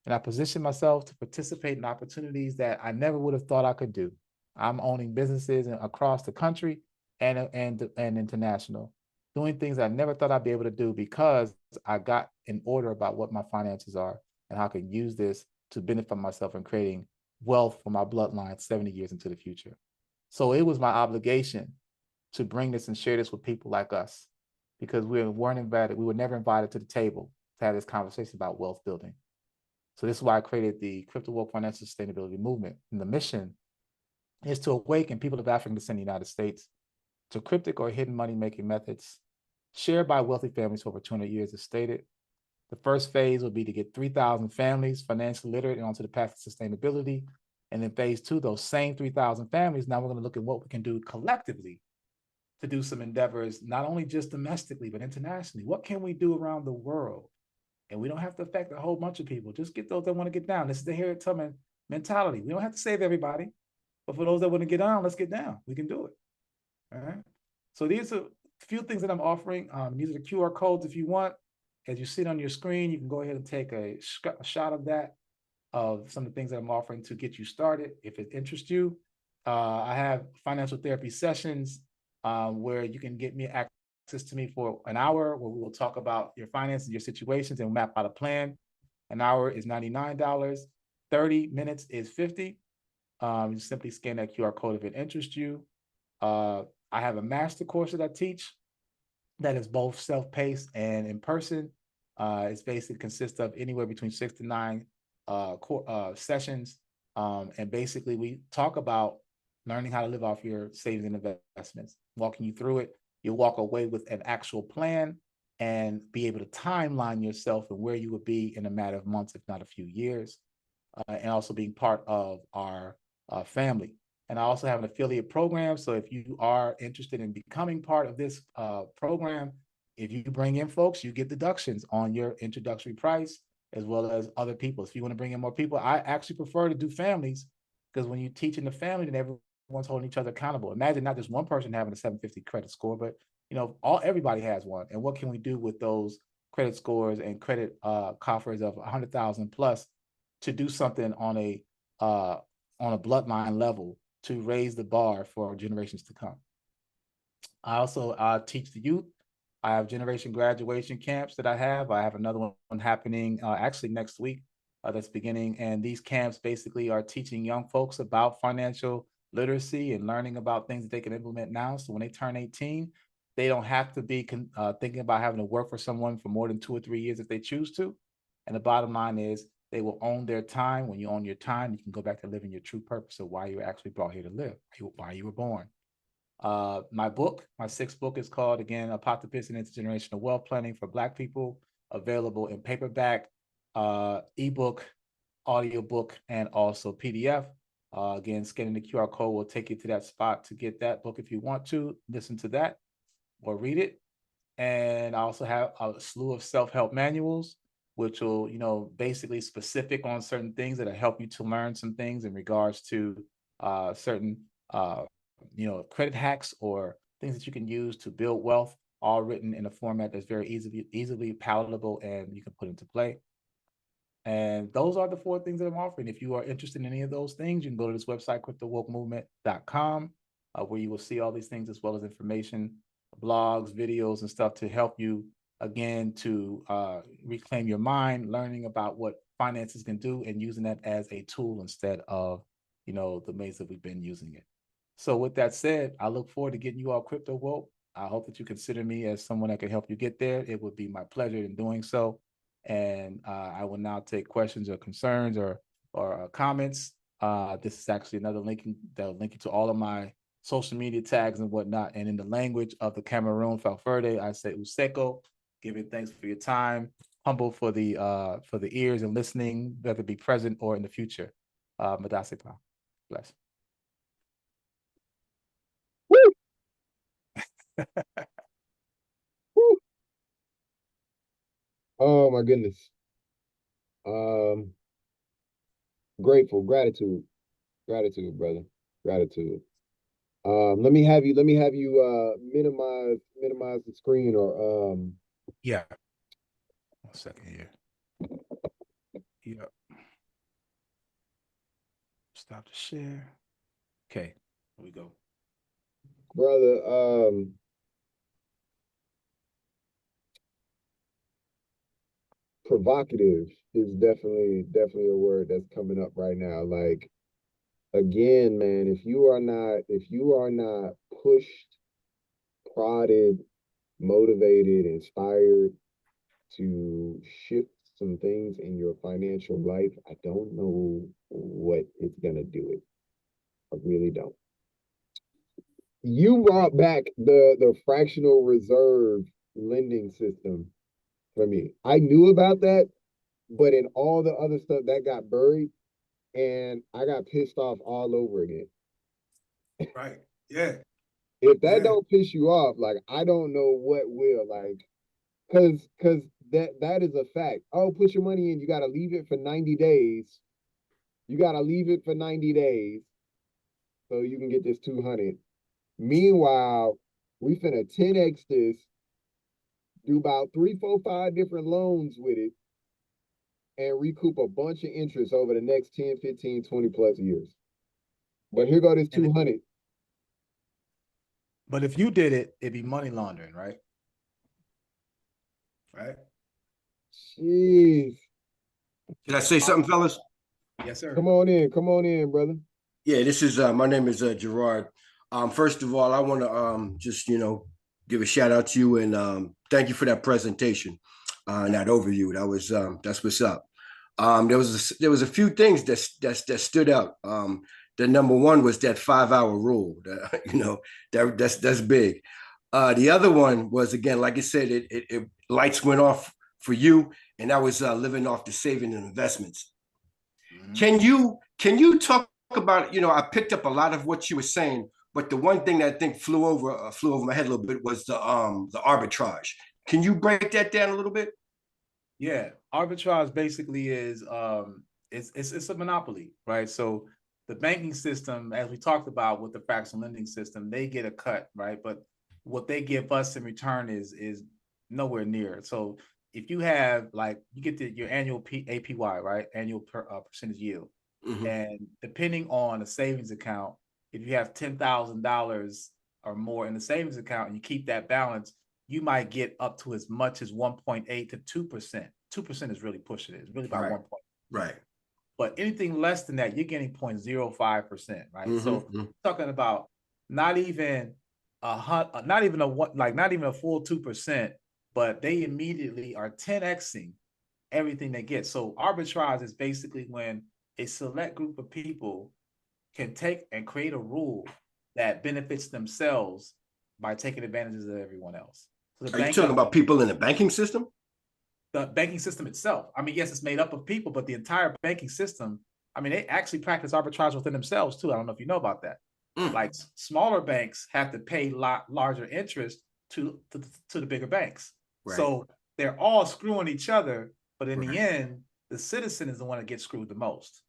And I positioned myself to participate in opportunities that I never would have thought I could do. I'm owning businesses across the country and international, doing things I never thought I'd be able to do because I got in order about what my finances are and how I can use this to benefit myself in creating wealth for my bloodline 70 years into the future. So it was my obligation to bring this and share this with people like us, because we were never invited to the table to have this conversation about wealth building. So this is why I created the Crypto Woke Financial Sustainability Movement. And the mission is to awaken people of African descent in the United States to cryptic or hidden money-making methods shared by wealthy families for over 200 years, as stated. The first phase will be to get 3,000 families financially literate and onto the path of sustainability. And then phase 2, those same 3,000 families, now we're going to look at what we can do collectively to do some endeavors, not only just domestically, but internationally. What can we do around the world? And we don't have to affect a whole bunch of people. Just get those that want to get down. This is the Harriet Tubman mentality. We don't have to save everybody, but for those that want to get down, let's get down. We can do it. All right. So these are a few things that I'm offering. These are the QR codes if you want. As you see it on your screen, you can go ahead and take a shot of that, of some of the things that I'm offering to get you started. If it interests you, I have financial therapy sessions where you can get me access to me for an hour, where we will talk about your finances, your situations, and map out a plan. An hour is $99. 30 minutes is $50. You simply scan that QR code if it interests you. I have a master course that I teach that is both self-paced and in person. It's basically consists of anywhere between 6 to 9 sessions. And basically we talk about learning how to live off your savings and investments, walking you through it. You'll walk away with an actual plan and be able to timeline yourself and where you would be in a matter of months, if not a few years, and also being part of our family. And I also have an affiliate program. So if you are interested in becoming part of this program, if you bring in folks, you get deductions on your introductory price, as well as other people. If you want to bring in more people, I actually prefer to do families, because when you teach in the family, then everyone's holding each other accountable. Imagine not just one person having a 750 credit score, but everybody has one. And what can we do with those credit scores and credit coffers of 100,000 plus to do something on a bloodline level to raise the bar for generations to come? I also teach the youth. I have generation graduation camps that I have. I have another one happening actually next week that's beginning. And these camps basically are teaching young folks about financial literacy and learning about things that they can implement now. So when they turn 18, they don't have to be thinking about having to work for someone for more than 2 or 3 years if they choose to. And the bottom line is they will own their time. When you own your time, you can go back to living your true purpose of why you were actually brought here to live, why you were born. My 6th book is called, again, Apocalypse and Intergenerational Wealth Planning for Black People, available in paperback, ebook, audiobook, and also PDF. Again, scanning the QR code will take you to that spot to get that book if you want to listen to that or read it. And I also have a slew of self-help manuals, which will, basically specific on certain things that'll help you to learn some things in regards to certain credit hacks or things that you can use to build wealth, all written in a format that's very easily palatable and you can put into play. And those are the 4 things that I'm offering. If you are interested in any of those things, you can go to this website, cryptowokemovement.com, where you will see all these things as well as information, blogs, videos, and stuff to help you, again, to reclaim your mind, learning about what finances can do and using that as a tool instead of, the ways that we've been using it. So with that said, I look forward to getting you all crypto woke. I hope that you consider me as someone that can help you get there. It would be my pleasure in doing so. And I will now take questions or concerns or comments. This is actually another link that will link you to all of my social media tags and whatnot. And in the language of the Cameroon Falferde, I say Useko, giving thanks for your time, humble for the ears and listening, whether it be present or in the future. Madasepa. Bless. Oh my goodness. Grateful, gratitude, brother. Gratitude. Let me have you minimize the screen or yeah. 1 second here. Yep. Stop the share. Okay, here we go. brother, provocative is definitely a word that's coming up right now. Like, again, man, if you are not pushed, prodded, motivated, inspired to shift some things in your financial life, I don't know what is gonna do it. I really don't. You brought back the fractional reserve lending system for me. I knew about that, but in all the other stuff that got buried, and I got pissed off all over again. Right. Yeah. If that don't piss you off, like, I don't know what will. Like, cause that is a fact. Oh, put your money in. You got to leave it for 90 days. You got to leave it for 90 days so you can get this 200. Meanwhile, we finna 10x this, do about 3, 4, 5 different loans with it, and recoup a bunch of interest over the next 10, 15, 20 plus years. But here go this 200. But if you did it, it'd be money laundering, right? Right? Jeez. Can I say something, fellas? Yes, sir. Come on in, brother. Yeah, this is my name is Gerard. First of all, I want to just give a shout out to you and thank you for that presentation and that overview. That was that's what's up. There was a few things that stood out. The number one was that 5-hour rule. That's big. The other one was, again, like I said, it lights went off for you, and that was living off the saving and investments. Mm-hmm. Can you talk about, I picked up a lot of what you were saying, but the one thing that I think flew over my head a little bit was the arbitrage. Can you break that down a little bit? Yeah, arbitrage basically is it's a monopoly, right? So the banking system, as we talked about with the fractional lending system, they get a cut, right? But what they give us in return is nowhere near. So if you have, like, you get your annual APY, right? Annual percentage yield. Mm-hmm. And depending on a savings account, if you have $10,000 or more in the savings account and you keep that balance, you might get up to as much as 1.8 to 2%. 2% is really pushing it. It's really about 1 point. Right. But anything less than that, you're getting 0.05%, right? Mm-hmm. So talking about not even a full 2%, but they immediately are 10xing everything they get. So arbitrage is basically when a select group of people can take and create a rule that benefits themselves by taking advantages of everyone else. So are you talking about people in the banking system? The banking system itself. I mean, yes, it's made up of people, but the entire banking system, I mean, they actually practice arbitrage within themselves too. I don't know if you know about that. Like, smaller banks have to pay larger interest to the bigger banks. Right. So they're all screwing each other, but in the end, the citizen is the one that gets screwed the most.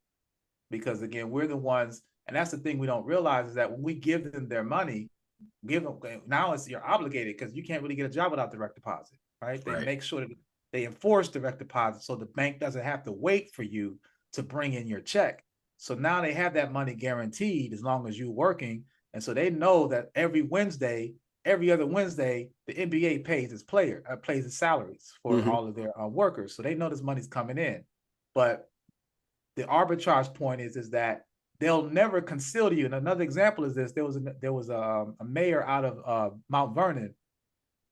Because again, we're the ones, And that's the thing we don't realize is that when we give them their money, now you're obligated because you can't really get a job without direct deposit, right? They make sure that they enforce direct deposit so the bank doesn't have to wait for you to bring in your check. So now they have that money guaranteed as long as you're working. And so they know that every other Wednesday, the NBA pays its pays its salaries for all of their workers. So they know this money's coming in. But the arbitrage point is that they'll never conceal to you. And another example is this: there was a mayor out of Mount Vernon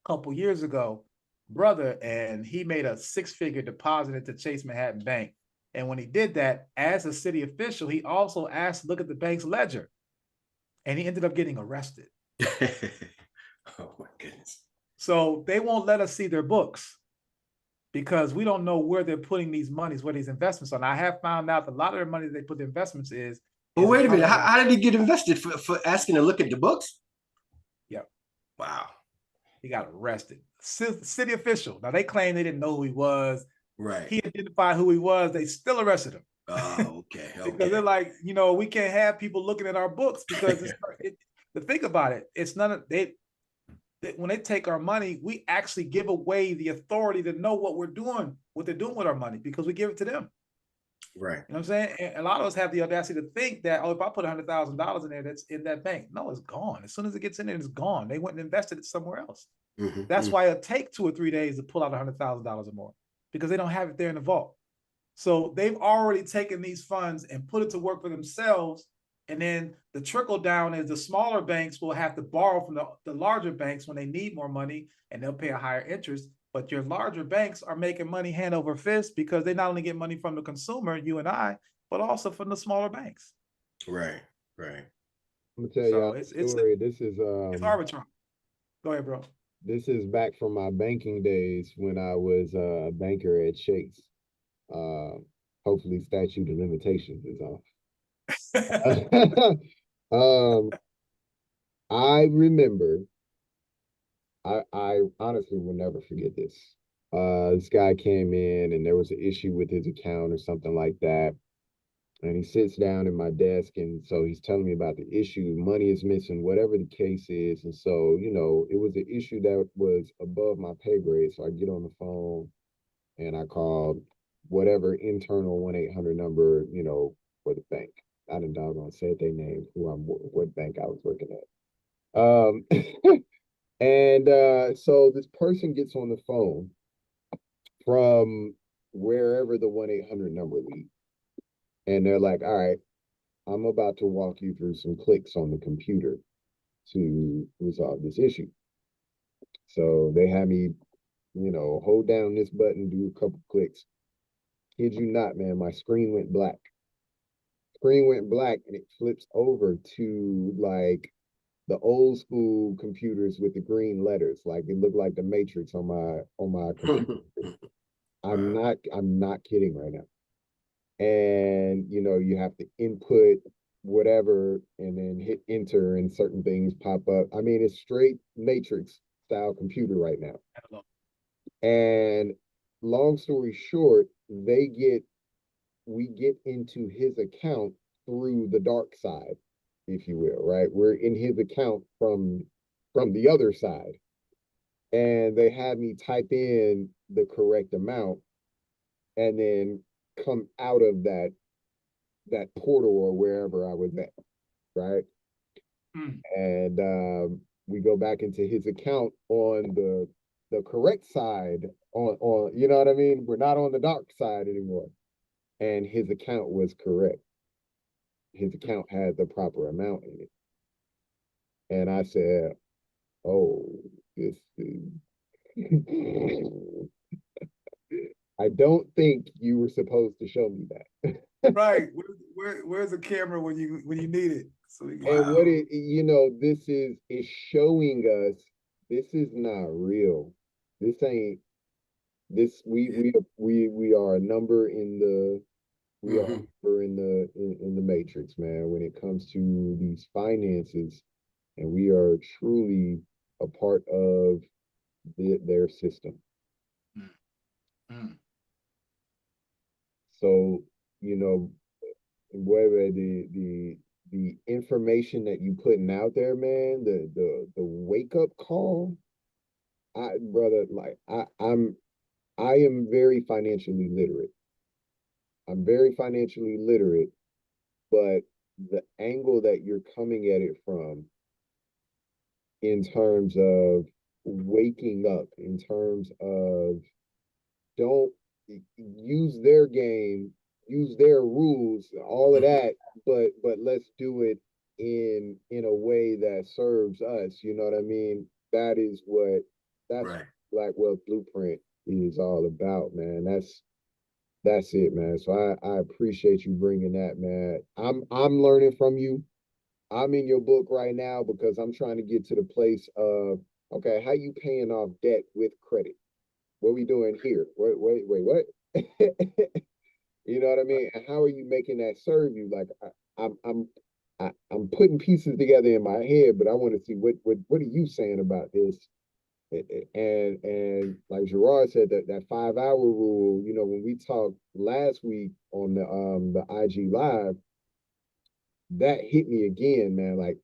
a couple years ago, brother, and he made a 6-figure deposit into Chase Manhattan Bank. And when he did that, as a city official, he also asked to look at the bank's ledger, and he ended up getting arrested. Oh my goodness! So they won't let us see their books because we don't know where they're putting these monies, where these investments are. And I have found out that a lot of their money they put the investments is. Well, wait a minute. How did he get invested for asking to look at the books? Yep. Wow. He got arrested. City official. Now they claim they didn't know who he was. Right. He identified who he was. They still arrested him. Oh, okay. Because they're like, we can't have people looking at our books because to think about it, it's none of when they take our money, we actually give away the authority to know what we're doing, what they're doing with our money because we give it to them. Right. You know what I'm saying? And a lot of us have the audacity to think that, if I put $100,000 in there, that's in that bank. No, it's gone. As soon as it gets in there, it's gone. They went and invested it somewhere else. That's why it'll take 2 or 3 days to pull out $100,000 or more because they don't have it there in the vault. So they've already taken these funds and put it to work for themselves. And then the trickle down is the smaller banks will have to borrow from the larger banks when they need more money and they'll pay a higher interest. But your larger banks are making money hand over fist because they not only get money from the consumer, you and I, but also from the smaller banks. Right, right. I'm gonna tell y'all a story. This is it's arbitrage. Go ahead, bro. This is back from my banking days when I was a banker at Chase. Hopefully statute of limitations is off. I remember, I honestly will never forget this. This guy came in and there was an issue with his account or something like that. And he sits down at my desk, and so he's telling me about the issue. Money is missing, whatever the case is. And so, it was an issue that was above my pay grade. So I get on the phone and I called whatever internal 1-800 number, for the bank. I didn't doggone said their name, what bank I was working at. And so this person gets on the phone from wherever the 1-800 number leads. And they're like, all right, I'm about to walk you through some clicks on the computer to resolve this issue. So they had me, hold down this button, do a couple clicks. Kid you not, man, my screen went black. And it flips over to like the old school computers with the green letters. Like it looked like the Matrix on my computer. I'm not kidding right now. And you have to input whatever and then hit enter and certain things pop up. I mean, it's straight Matrix style computer right now. And long story short, we get into his account through the dark side, if you will, right? We're in his account from the other side. And they had me type in the correct amount and then come out of that portal or wherever I was at, right? And we go back into his account on the correct side, on you know what I mean? We're not on the dark side anymore. And his account was correct. His account had the proper amount in it. And I said, oh, this is I don't think you were supposed to show me that. Right. Where's the camera when you need it? So and what this is showing us this is not real. This ain't this we are a number in the in the matrix, man, when it comes to these finances, and we are truly a part of their system. So, whether the information that you putting out there, man, the wake up call, brother, like I am very financially literate. I'm very financially literate, but the angle that you're coming at it from in terms of waking up, in terms of don't use their game, use their rules, all of that, but let's do it in a way that serves us. You know what I mean? That's Right. Black Wealth Blueprint is all about, man. That's it, man. So I appreciate you bringing that, man. I'm learning from you. I'm in your book right now because I'm trying to get to the place of, okay, how you paying off debt with credit? What we doing here? Wait, what? You know what I mean? And how are you making that serve you? Like I'm putting pieces together in my head, but I want to see what are you saying about this? And like Gerard said, that 5 hour rule. You know, when we talked last week on the IG live, that hit me again, man. Like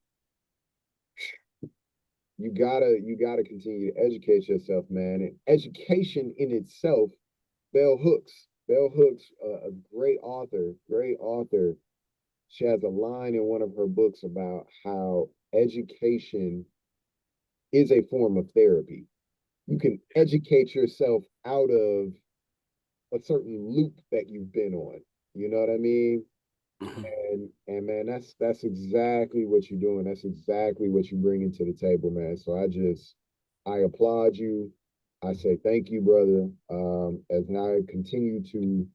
you gotta continue to educate yourself, man. And education in itself, Bell Hooks. Bell Hooks, a great author. She has a line in one of her books about how education is a form of therapy. You can educate yourself out of a certain loop that you've been on. You know what I mean? Mhm. And man, that's exactly what you're doing. That's exactly what you're bringing to the table, man. So I applaud you. I say thank you, brother. As I continue to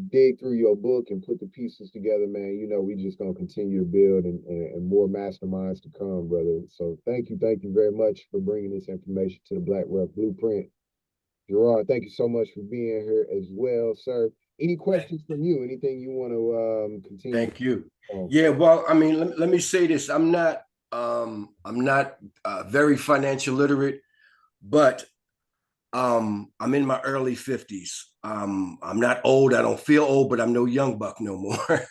dig through your book and put the pieces together, man, you know, we just gonna continue to build and more masterminds to come, brother. So thank you very much for bringing this information to the Black Wealth Blueprint. Gerard, thank you so much for being here as well, sir. Any questions from you? Anything you want to continue? Thank you. Yeah, well, I mean, let me say this. I'm not very financial literate, but I'm in my early 50s. I'm not old. I don't feel old, but I'm no young buck no more.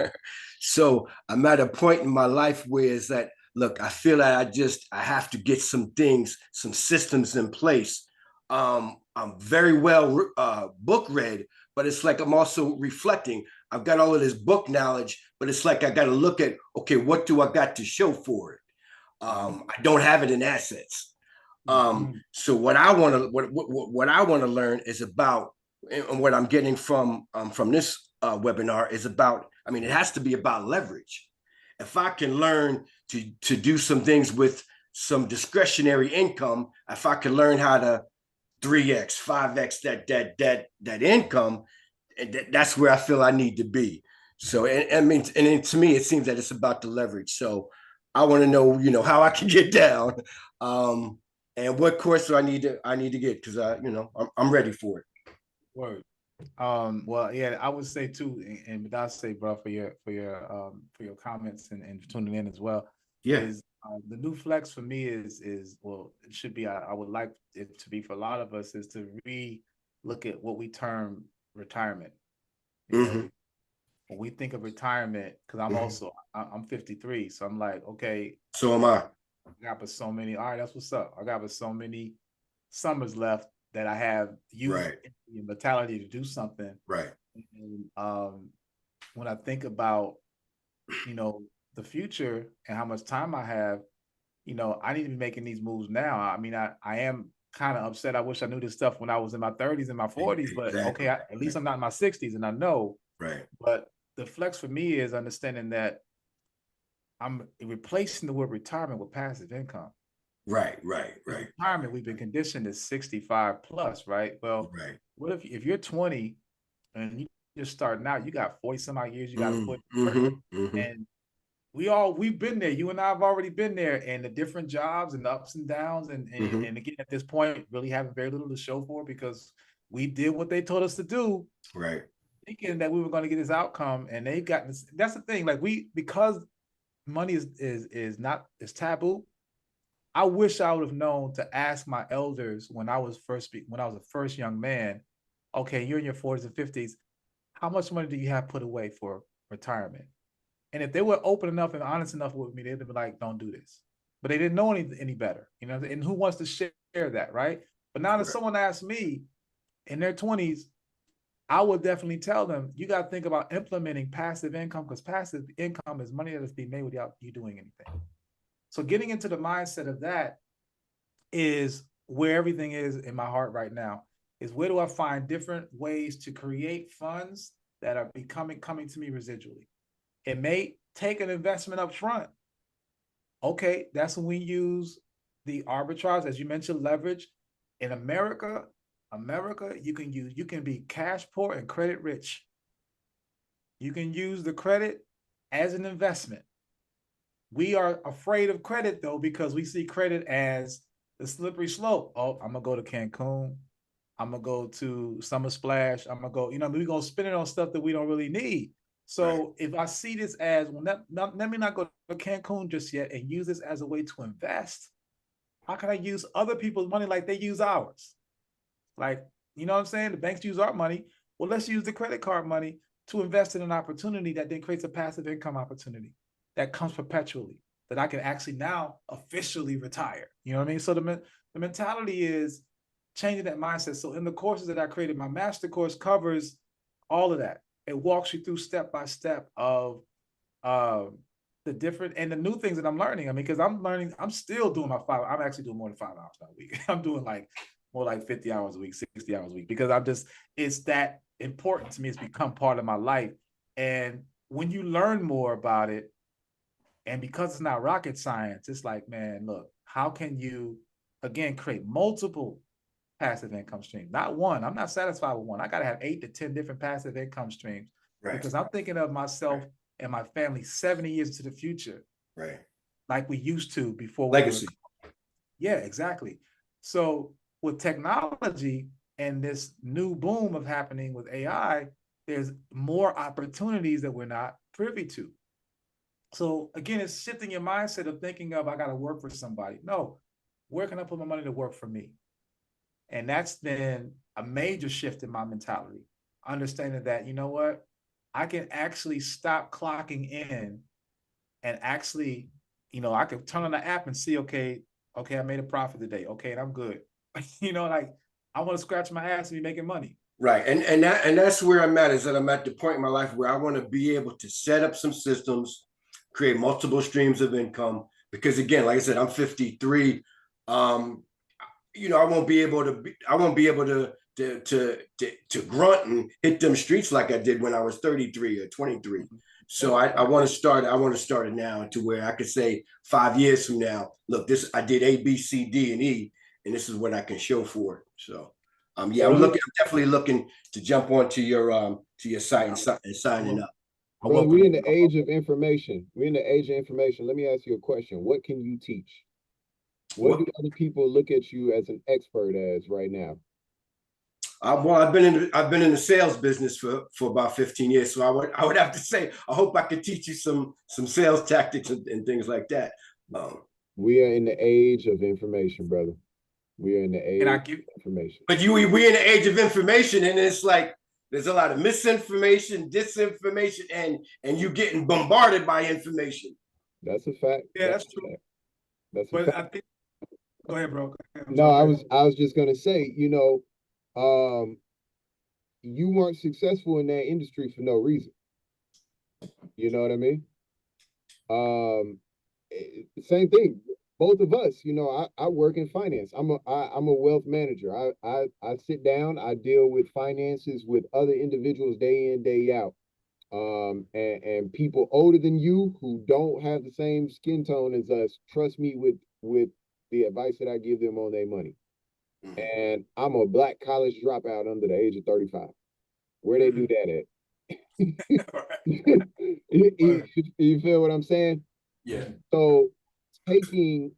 So I'm at a point in my life where it's that, look, I feel that I have to get some things, some systems in place. I'm very well book read, but it's like I'm also reflecting. I've got all of this book knowledge, but it's like I got to look at, okay, what do I got to show for it? I don't have it in assets. So what I want to what I want to learn is about, and what I'm getting from this webinar is about. I mean, it has to be about leverage. If I can learn to do some things with some discretionary income, if I can learn how to 3x, 5x that income, that's where I feel I need to be. So, and I mean, and to me, it seems that it's about the leverage. So, I want to know, how I can get down, and what course do I need to get, because I'm ready for it. Word. Well, yeah, I would say too, and without say, bro, for your comments and tuning in as well. Yeah. Is the new flex for me is well, it should be. I would like it to be for a lot of us is to look at what we term retirement. When we think of retirement, because I'm 53, so I'm like, okay. So am I. I got but so many. All right, that's what's up. I got but so many summers left that I have youth and mentality to do something. Right. And when I think about, the future and how much time I have, I need to be making these moves now. I mean, I am kind of upset. I wish I knew this stuff when I was in my 30s and my 40s, but okay, at least I'm not in my 60s and I know. Right. But the flex for me is understanding that I'm replacing the word retirement with passive income. Right. Retirement, we've been conditioned as 65 plus, right? Well, what if you're 20 and you just starting out, you got 40 some odd years, you got to put and we've been there. You and I have already been there, and the different jobs and the ups and downs, and again at this point, really having very little to show for because we did what they told us to do. Right. Thinking that we were going to get this outcome, and they've gotten this. That's the thing. Like because money is taboo. I wish I would have known to ask my elders when I was a first young man. Okay, you're in your 40s and 50s. How much money do you have put away for retirement? And if they were open enough and honest enough with me, they'd be like, don't do this. But they didn't know any better, you know, and who wants to share that, right? But now that someone asks me in their 20s, I would definitely tell them, you got to think about implementing passive income, because passive income is money that is being made without you doing anything. So getting into the mindset of that is where everything is in my heart right now, is where do I find different ways to create funds that are coming to me residually. It may take an investment up front. Okay, that's when we use the arbitrage, as you mentioned, leverage. In America, you can be cash poor and credit rich. You can use the credit as an investment. We are afraid of credit though, because we see credit as the slippery slope. Oh, I'm gonna go to Cancun. I'm gonna go to Summer Splash. I'm gonna go, we're gonna spend it on stuff that we don't really need. So if I see this as, well, let me not go to Cancun just yet and use this as a way to invest. How can I use other people's money like they use ours? Like, you know what I'm saying? The banks use our money. Well, let's use the credit card money to invest in an opportunity that then creates a passive income opportunity that comes perpetually, that I can actually now officially retire. You know what I mean? So the mentality is changing that mindset. So in the courses that I created, my master course covers all of that. It walks you through step by step of the different and the new things that I'm learning. I mean, because I'm still doing I'm actually doing more than 5 hours a week. I'm doing more like 50 hours a week, 60 hours a week, because it's that important to me. It's become part of my life. And when you learn more about it, and because it's not rocket science, it's like, man, look, how can you, again, create multiple passive income streams? Not one. I'm not satisfied with one. I got to have 8 to 10 different passive income streams, because I'm thinking of myself and my family 70 years into the future. Right. Like we used to before. Legacy. Yeah, exactly. So with technology and this new boom of happening with AI, there's more opportunities that we're not privy to. So again, it's shifting your mindset of thinking of, I got to work for somebody. No, where can I put my money to work for me? And that's been a major shift in my mentality. Understanding that, you know what, I can actually stop clocking in and actually, I could turn on the app and see, okay, I made a profit today. Okay, and I'm good. Like I want to scratch my ass and be making money. Right. And that's where I'm at, is that I'm at the point in my life where I want to be able to set up some systems, create multiple streams of income. Because again, like I said, I'm 53. I won't be able to grunt and hit them streets like I did when I was 33 or 23. So I want to start it now to where I could say 5 years from now, look, I did A, B, C, D, and E, and this is what I can show for it. So I'm definitely looking to jump onto your site and signing up. Brother, we're in the age of information. Let me ask you a question. What can you teach? What do other people look at you as an expert as right now? Well, I've been in the sales business for about 15 years, so I would have to say I hope I could teach you some sales tactics and things like that. We are in the age of information, brother. We are in the age of information. But we're in the age of information, and it's like there's a lot of misinformation, disinformation, and you getting bombarded by information. That's a fact. Yeah, that's true. That's a fact. I think. Go ahead, bro. No, I was just gonna say, you weren't successful in that industry for no reason. You know what I mean? Same thing. Both of us, I work in finance. I'm a wealth manager. I sit down, I deal with finances with other individuals day in, day out. And people older than you who don't have the same skin tone as us trust me with the advice that I give them on their money. And I'm a black college dropout under the age of 35. Where they do that at? You feel what I'm saying? Yeah. So taking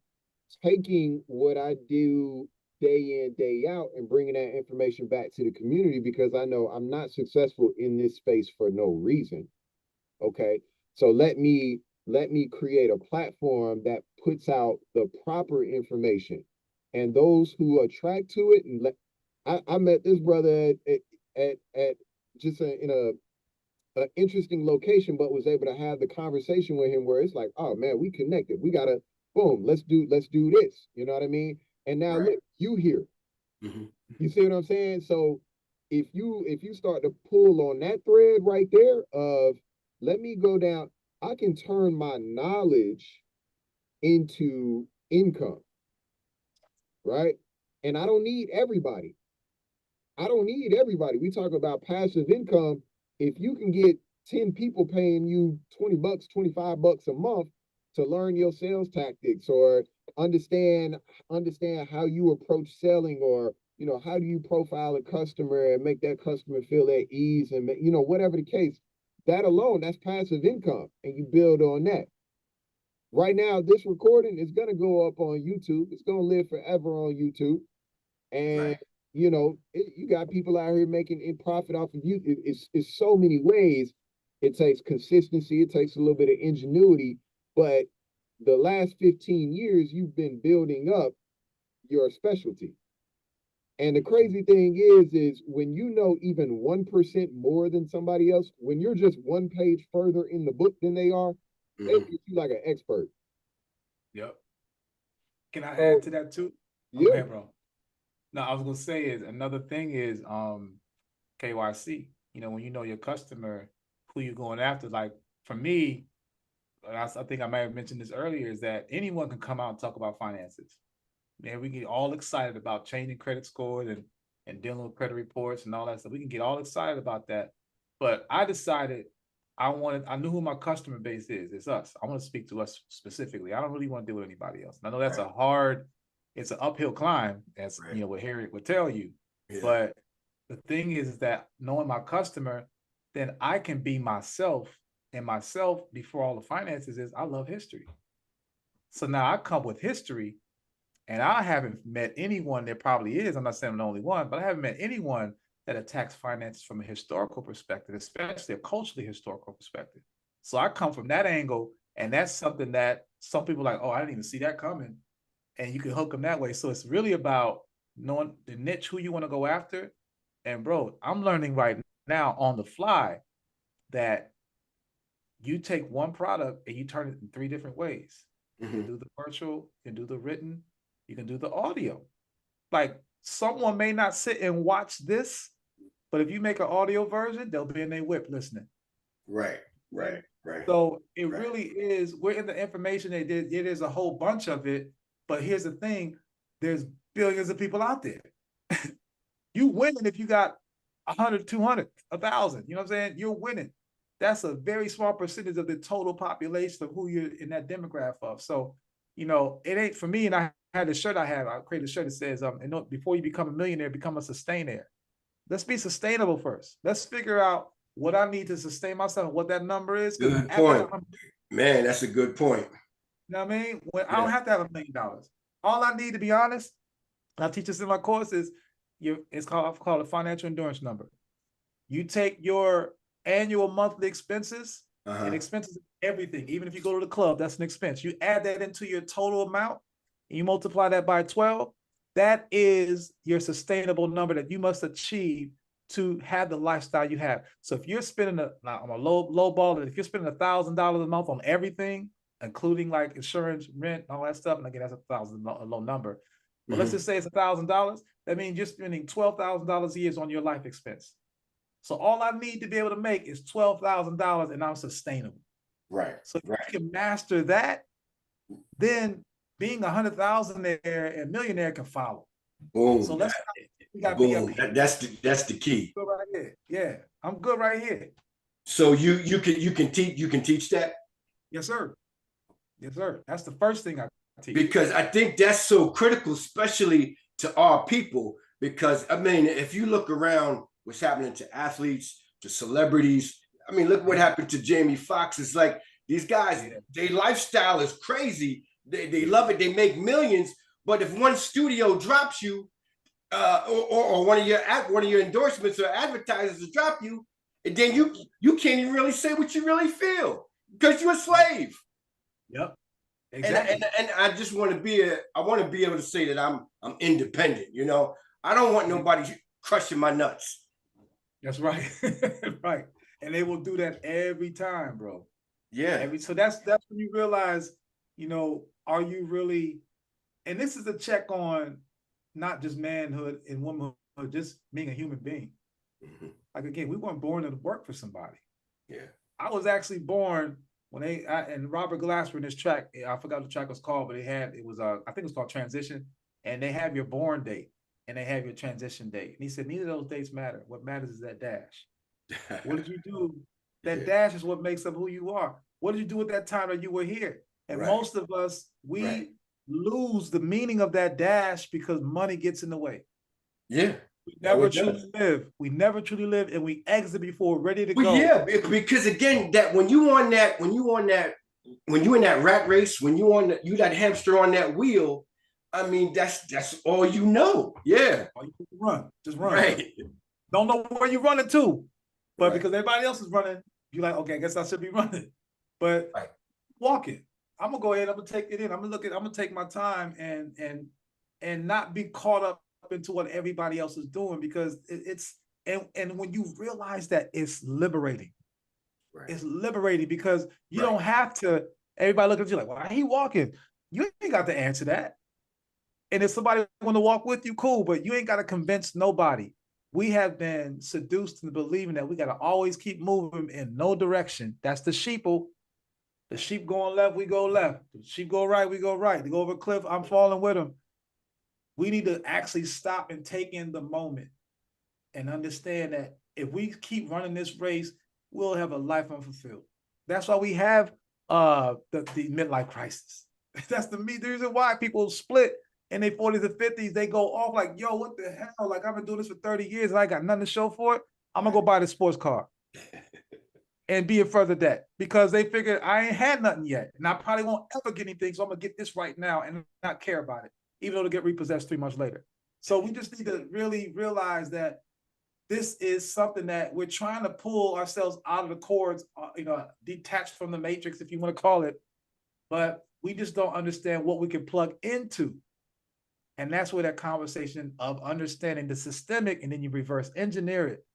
what I do day in, day out and bringing that information back to the community, because I know I'm not successful in this space for no reason. Okay. So let me create a platform that puts out the proper information, and those who attract to it. And I met this brother at just in an interesting location, but was able to have the conversation with him where it's like, oh man, we connected. We gotta, boom, let's do this. You know what I mean? And now Right. look, you here. Mhm. You see what I'm saying? So if you start to pull on that thread right there of, let me go down, I can turn my knowledge into income, right? And I don't need everybody. I don't need everybody. We talk about passive income. If you can get 10 people paying you 20 bucks, 25 bucks a month to learn your sales tactics, or understand how you approach selling, or how do you profile a customer and make that customer feel at ease, and whatever the case, that alone, that's passive income, and you build on that. Right now, this recording is going to go up on YouTube. It's going to live forever on YouTube. And Right. you got people out here making in profit off of you. It's so many ways. It takes consistency. It takes a little bit of ingenuity. But the last 15 years, you've been building up your specialty. And the crazy thing is when you know even 1% more than somebody else, when you're just one page further in the book than they are, they Mhm. treat you like an expert. Yep. Can I So, add to that too? yeah. Okay, bro. No, I was gonna say is another thing is KYC. When you know your customer, who you're going after. Like for me, I think I might have mentioned this earlier, is that anyone can come out and talk about finances. Man, we get all excited about changing credit scores and dealing with credit reports and all that stuff. We can get all excited about that. But I decided I knew who my customer base is. It's us. I want to speak to us specifically. I don't really want to deal with anybody else. And I know that's it's an uphill climb, as Right. What Harriet would tell you. Yeah. But the thing is that knowing my customer, then I can be myself. And myself, before all the finances, is I love history. So now I come with history, and I haven't met anyone, there probably is, I'm not saying I'm the only one, but I haven't met anyone that attacks finances from a historical perspective, especially a culturally historical perspective. So I come from that angle, and that's something that some people are like, oh, I didn't even see that coming. And you can hook them that way. So it's really about knowing the niche, who you want to go after. And bro, I'm learning right now on the fly that you take one product and you turn it in 3 different ways. You can do the virtual, you can do the written, you can do the audio. Like someone may not sit and watch this, but if you make an audio version, they'll be in their whip listening. Right. Right. So it Right. really is, we're in the information, it is a whole bunch of it. But here's the thing, there's billions of people out there. You winning if you got 100, 200, 1,000, you know what I'm saying? You're winning. That's a very small percentage of the total population of who you're in that demographic of. So, it ain't for me. And I had a shirt I created a shirt that says, before you become a millionaire, become a sustainer. Let's be sustainable first. Let's figure out what I need to sustain myself, what that number is. Good point. Man, that's a good point. You know what I mean? I don't have to have $1 million. All I need, to be honest, and I teach this in my courses, I've called a financial endurance number. You take your annual monthly expenses, and expenses everything. Even if you go to the club, that's an expense. You add that into your total amount, and you multiply that by 12. That is your sustainable number that you must achieve to have the lifestyle you have. So if you're spending I'm a low ball, if you're spending $1,000 a month on everything, including like insurance, rent, all that stuff, and again, that's a low number. But let's just say it's $1,000. That means you're spending $12,000 a year on your life expense. So all I need to be able to make is $12,000, and I'm sustainable. Right. So if you can master that, then being 100,000-aire and millionaire can follow. Boom. So we got boom. That's the key. Good right here. Yeah, I'm good right here. So you can teach that? Yes, sir. Yes, sir. That's the first thing I teach. Because I think that's so critical, especially to our people. Because I mean, if you look around, what's happening to athletes, to celebrities. I mean, look what happened to Jamie Foxx. It's like these guys, their lifestyle is crazy. They love it. They make millions. But if one studio drops you, or one of your endorsements or advertisers drop you, and then you can't even really say what you really feel because you're a slave. Yep. Exactly. And I just want to be able to say that I'm independent. I don't want nobody crushing my nuts. That's right. Right. And they will do that every time, bro. Yeah. So that's when you realize, you know, are you really, and this is a check on not just manhood and womanhood, just being a human being. Like, again, we weren't born to work for somebody. Yeah. I was actually born when and Robert Glasper in this track, I forgot what the track was called, but I think it was called Transition, and they have your born date and they have your transition date. And he said, neither of those dates matter. What matters is that dash. What did you do? That dash is what makes up who you are. What did you do at that time that you were here? And most of us, we lose the meaning of that dash because money gets in the way. Yeah. We never truly live. We never truly live, and we exit before we're ready to go. Yeah, because again, that when you in that rat race, when you that hamster on that wheel, I mean, that's all you know. Yeah. All you run. Just run. Right. Don't know where you're running to. But because everybody else is running, you're like, okay, I guess I should be running. But walking. I'm gonna go ahead, I'm gonna take it in. I'm gonna take my time and not be caught up into what everybody else is doing, because it's when you realize that, it's liberating. It's liberating because you don't have to, everybody look at you like, why he walking? You ain't got to answer that. And if somebody want to walk with you, cool, but you ain't got to convince nobody. We have been seduced into believing that we got to always keep moving in no direction. That's the sheeple. The sheep going left, we go left. The sheep go right, we go right. They go over a cliff, I'm falling with them. We need to actually stop and take in the moment and understand that if we keep running this race, we'll have a life unfulfilled. That's why we have the midlife crisis. That's the reason why people split in their 40s and 50s. They go off like, yo, what the hell? Like, I've been doing this for 30 years and I got nothing to show for it. I'm gonna go buy the sports car and be in further debt, because they figured I ain't had nothing yet. And I probably won't ever get anything. So I'm gonna get this right now and not care about it, even though it'll get repossessed 3 months later. So we just need to really realize that this is something that we're trying to pull ourselves out of the cords, detached from the matrix, if you want to call it. But we just don't understand what we can plug into. And that's where that conversation of understanding the systemic, and then you reverse engineer it.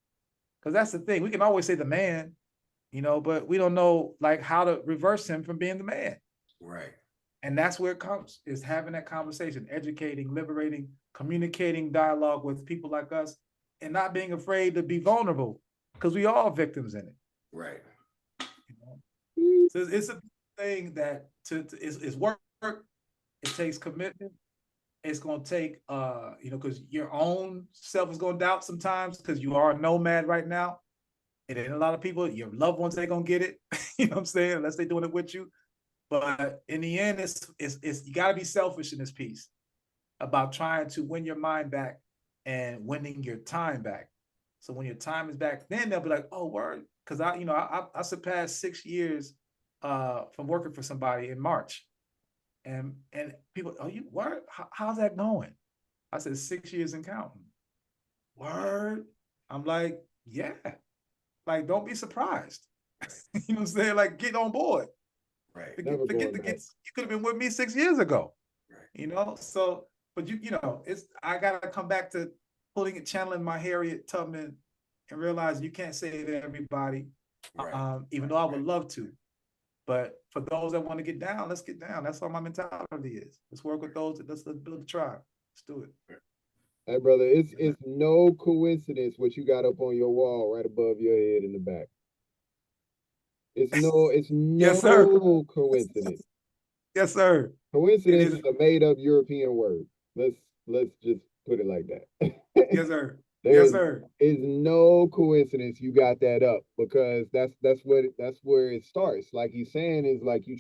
Because that's the thing. We can always say the man, but we don't know like how to reverse him from being the man. Right. And that's where it comes, is having that conversation, educating, liberating, communicating, dialogue with people like us, and not being afraid to be vulnerable, because we all victims in it. Right. So it's a thing that it's work. It takes commitment. It's going to take, because your own self is going to doubt sometimes, because you are a nomad right now. And then a lot of people, your loved ones ain't going to get it. You know what I'm saying? Unless they're doing it with you. But in the end, it's you got to be selfish in this piece about trying to win your mind back and winning your time back. So when your time is back, then they'll be like, oh, word. Because I surpassed 6 years from working for somebody in March. And people, oh, you word? How's that going? I said 6 years and counting. Word? I'm like, yeah. Like, don't be surprised. You know what I'm saying? Like, get on board. Right. Forget you could have been with me 6 years ago. Right. So, but I gotta come back to channeling my Harriet Tubman and realize you can't save everybody. Right. Even though I would love to. But for those that want to get down, let's get down. That's all my mentality is. Let's work with those. Let's build a tribe. Let's do it. Hey, brother, it's no coincidence what you got up on your wall right above your head in the back. It's no yes, sir. Coincidence. Yes, sir. Coincidence is a made-up European word. Let's just put it like that. Yes, sir. Yes, sir. It's no coincidence you got that up, because that's where it starts. Like he's saying, is like you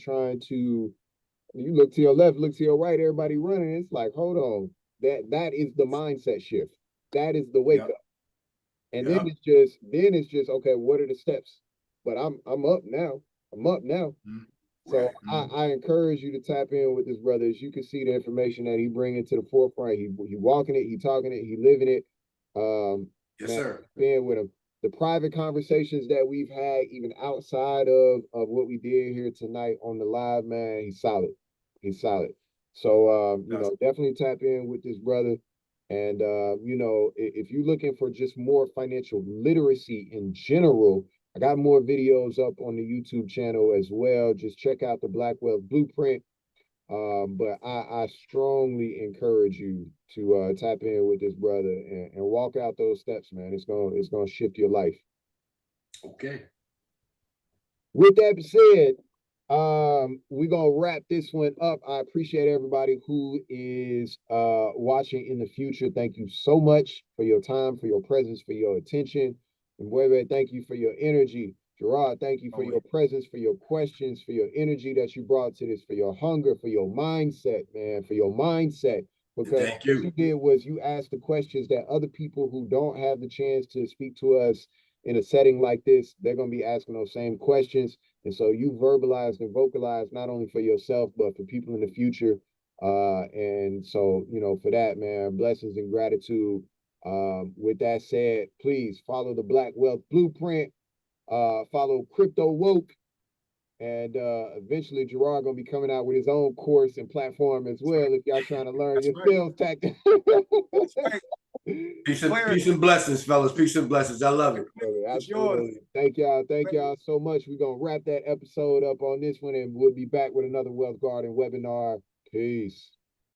look to your left, look to your right, everybody running. It's like, hold on, that is the mindset shift. That is the wake up. And then it's just okay, what are the steps? But I'm up now. Mm-hmm. So I encourage you to tap in with this brother. As you can see the information that he bringing to the forefront. He walking it, he talking it, he living it. Yes, sir. Being with him. The private conversations that we've had, even outside of what we did here tonight on the live, man, he's solid. He's solid. So definitely tap in with this brother. And if you're looking for just more financial literacy in general, I got more videos up on the YouTube channel as well. Just check out the Black Wealth Blueprint. But I strongly encourage you to tap in with this brother and walk out those steps, man. It's gonna shift your life. Okay. With that said, we're gonna wrap this one up. I appreciate everybody who is watching in the future. Thank you so much for your time, for your presence, for your attention. And Webe, thank you for your energy. Gerard, thank you for your presence, for your questions, for your energy that you brought to this, for your hunger, for your mindset, man, for your mindset. Because what you did was you asked the questions that other people who don't have the chance to speak to us in a setting like this, they're going to be asking those same questions. And so you verbalized and vocalized not only for yourself, but for people in the future. And so, you know, for that, man, blessings and gratitude. With that said, please follow the Black Wealth Blueprint. Follow Crypto Woke, and eventually Gerard gonna be coming out with his own course and platform as well. If y'all trying to learn your sales tactics. Peace and blessings, fellas. Peace and blessings. I love it. Absolutely. Thank y'all so much. We're gonna wrap that episode up on this one, and we'll be back with another Wealth Garden webinar. Peace.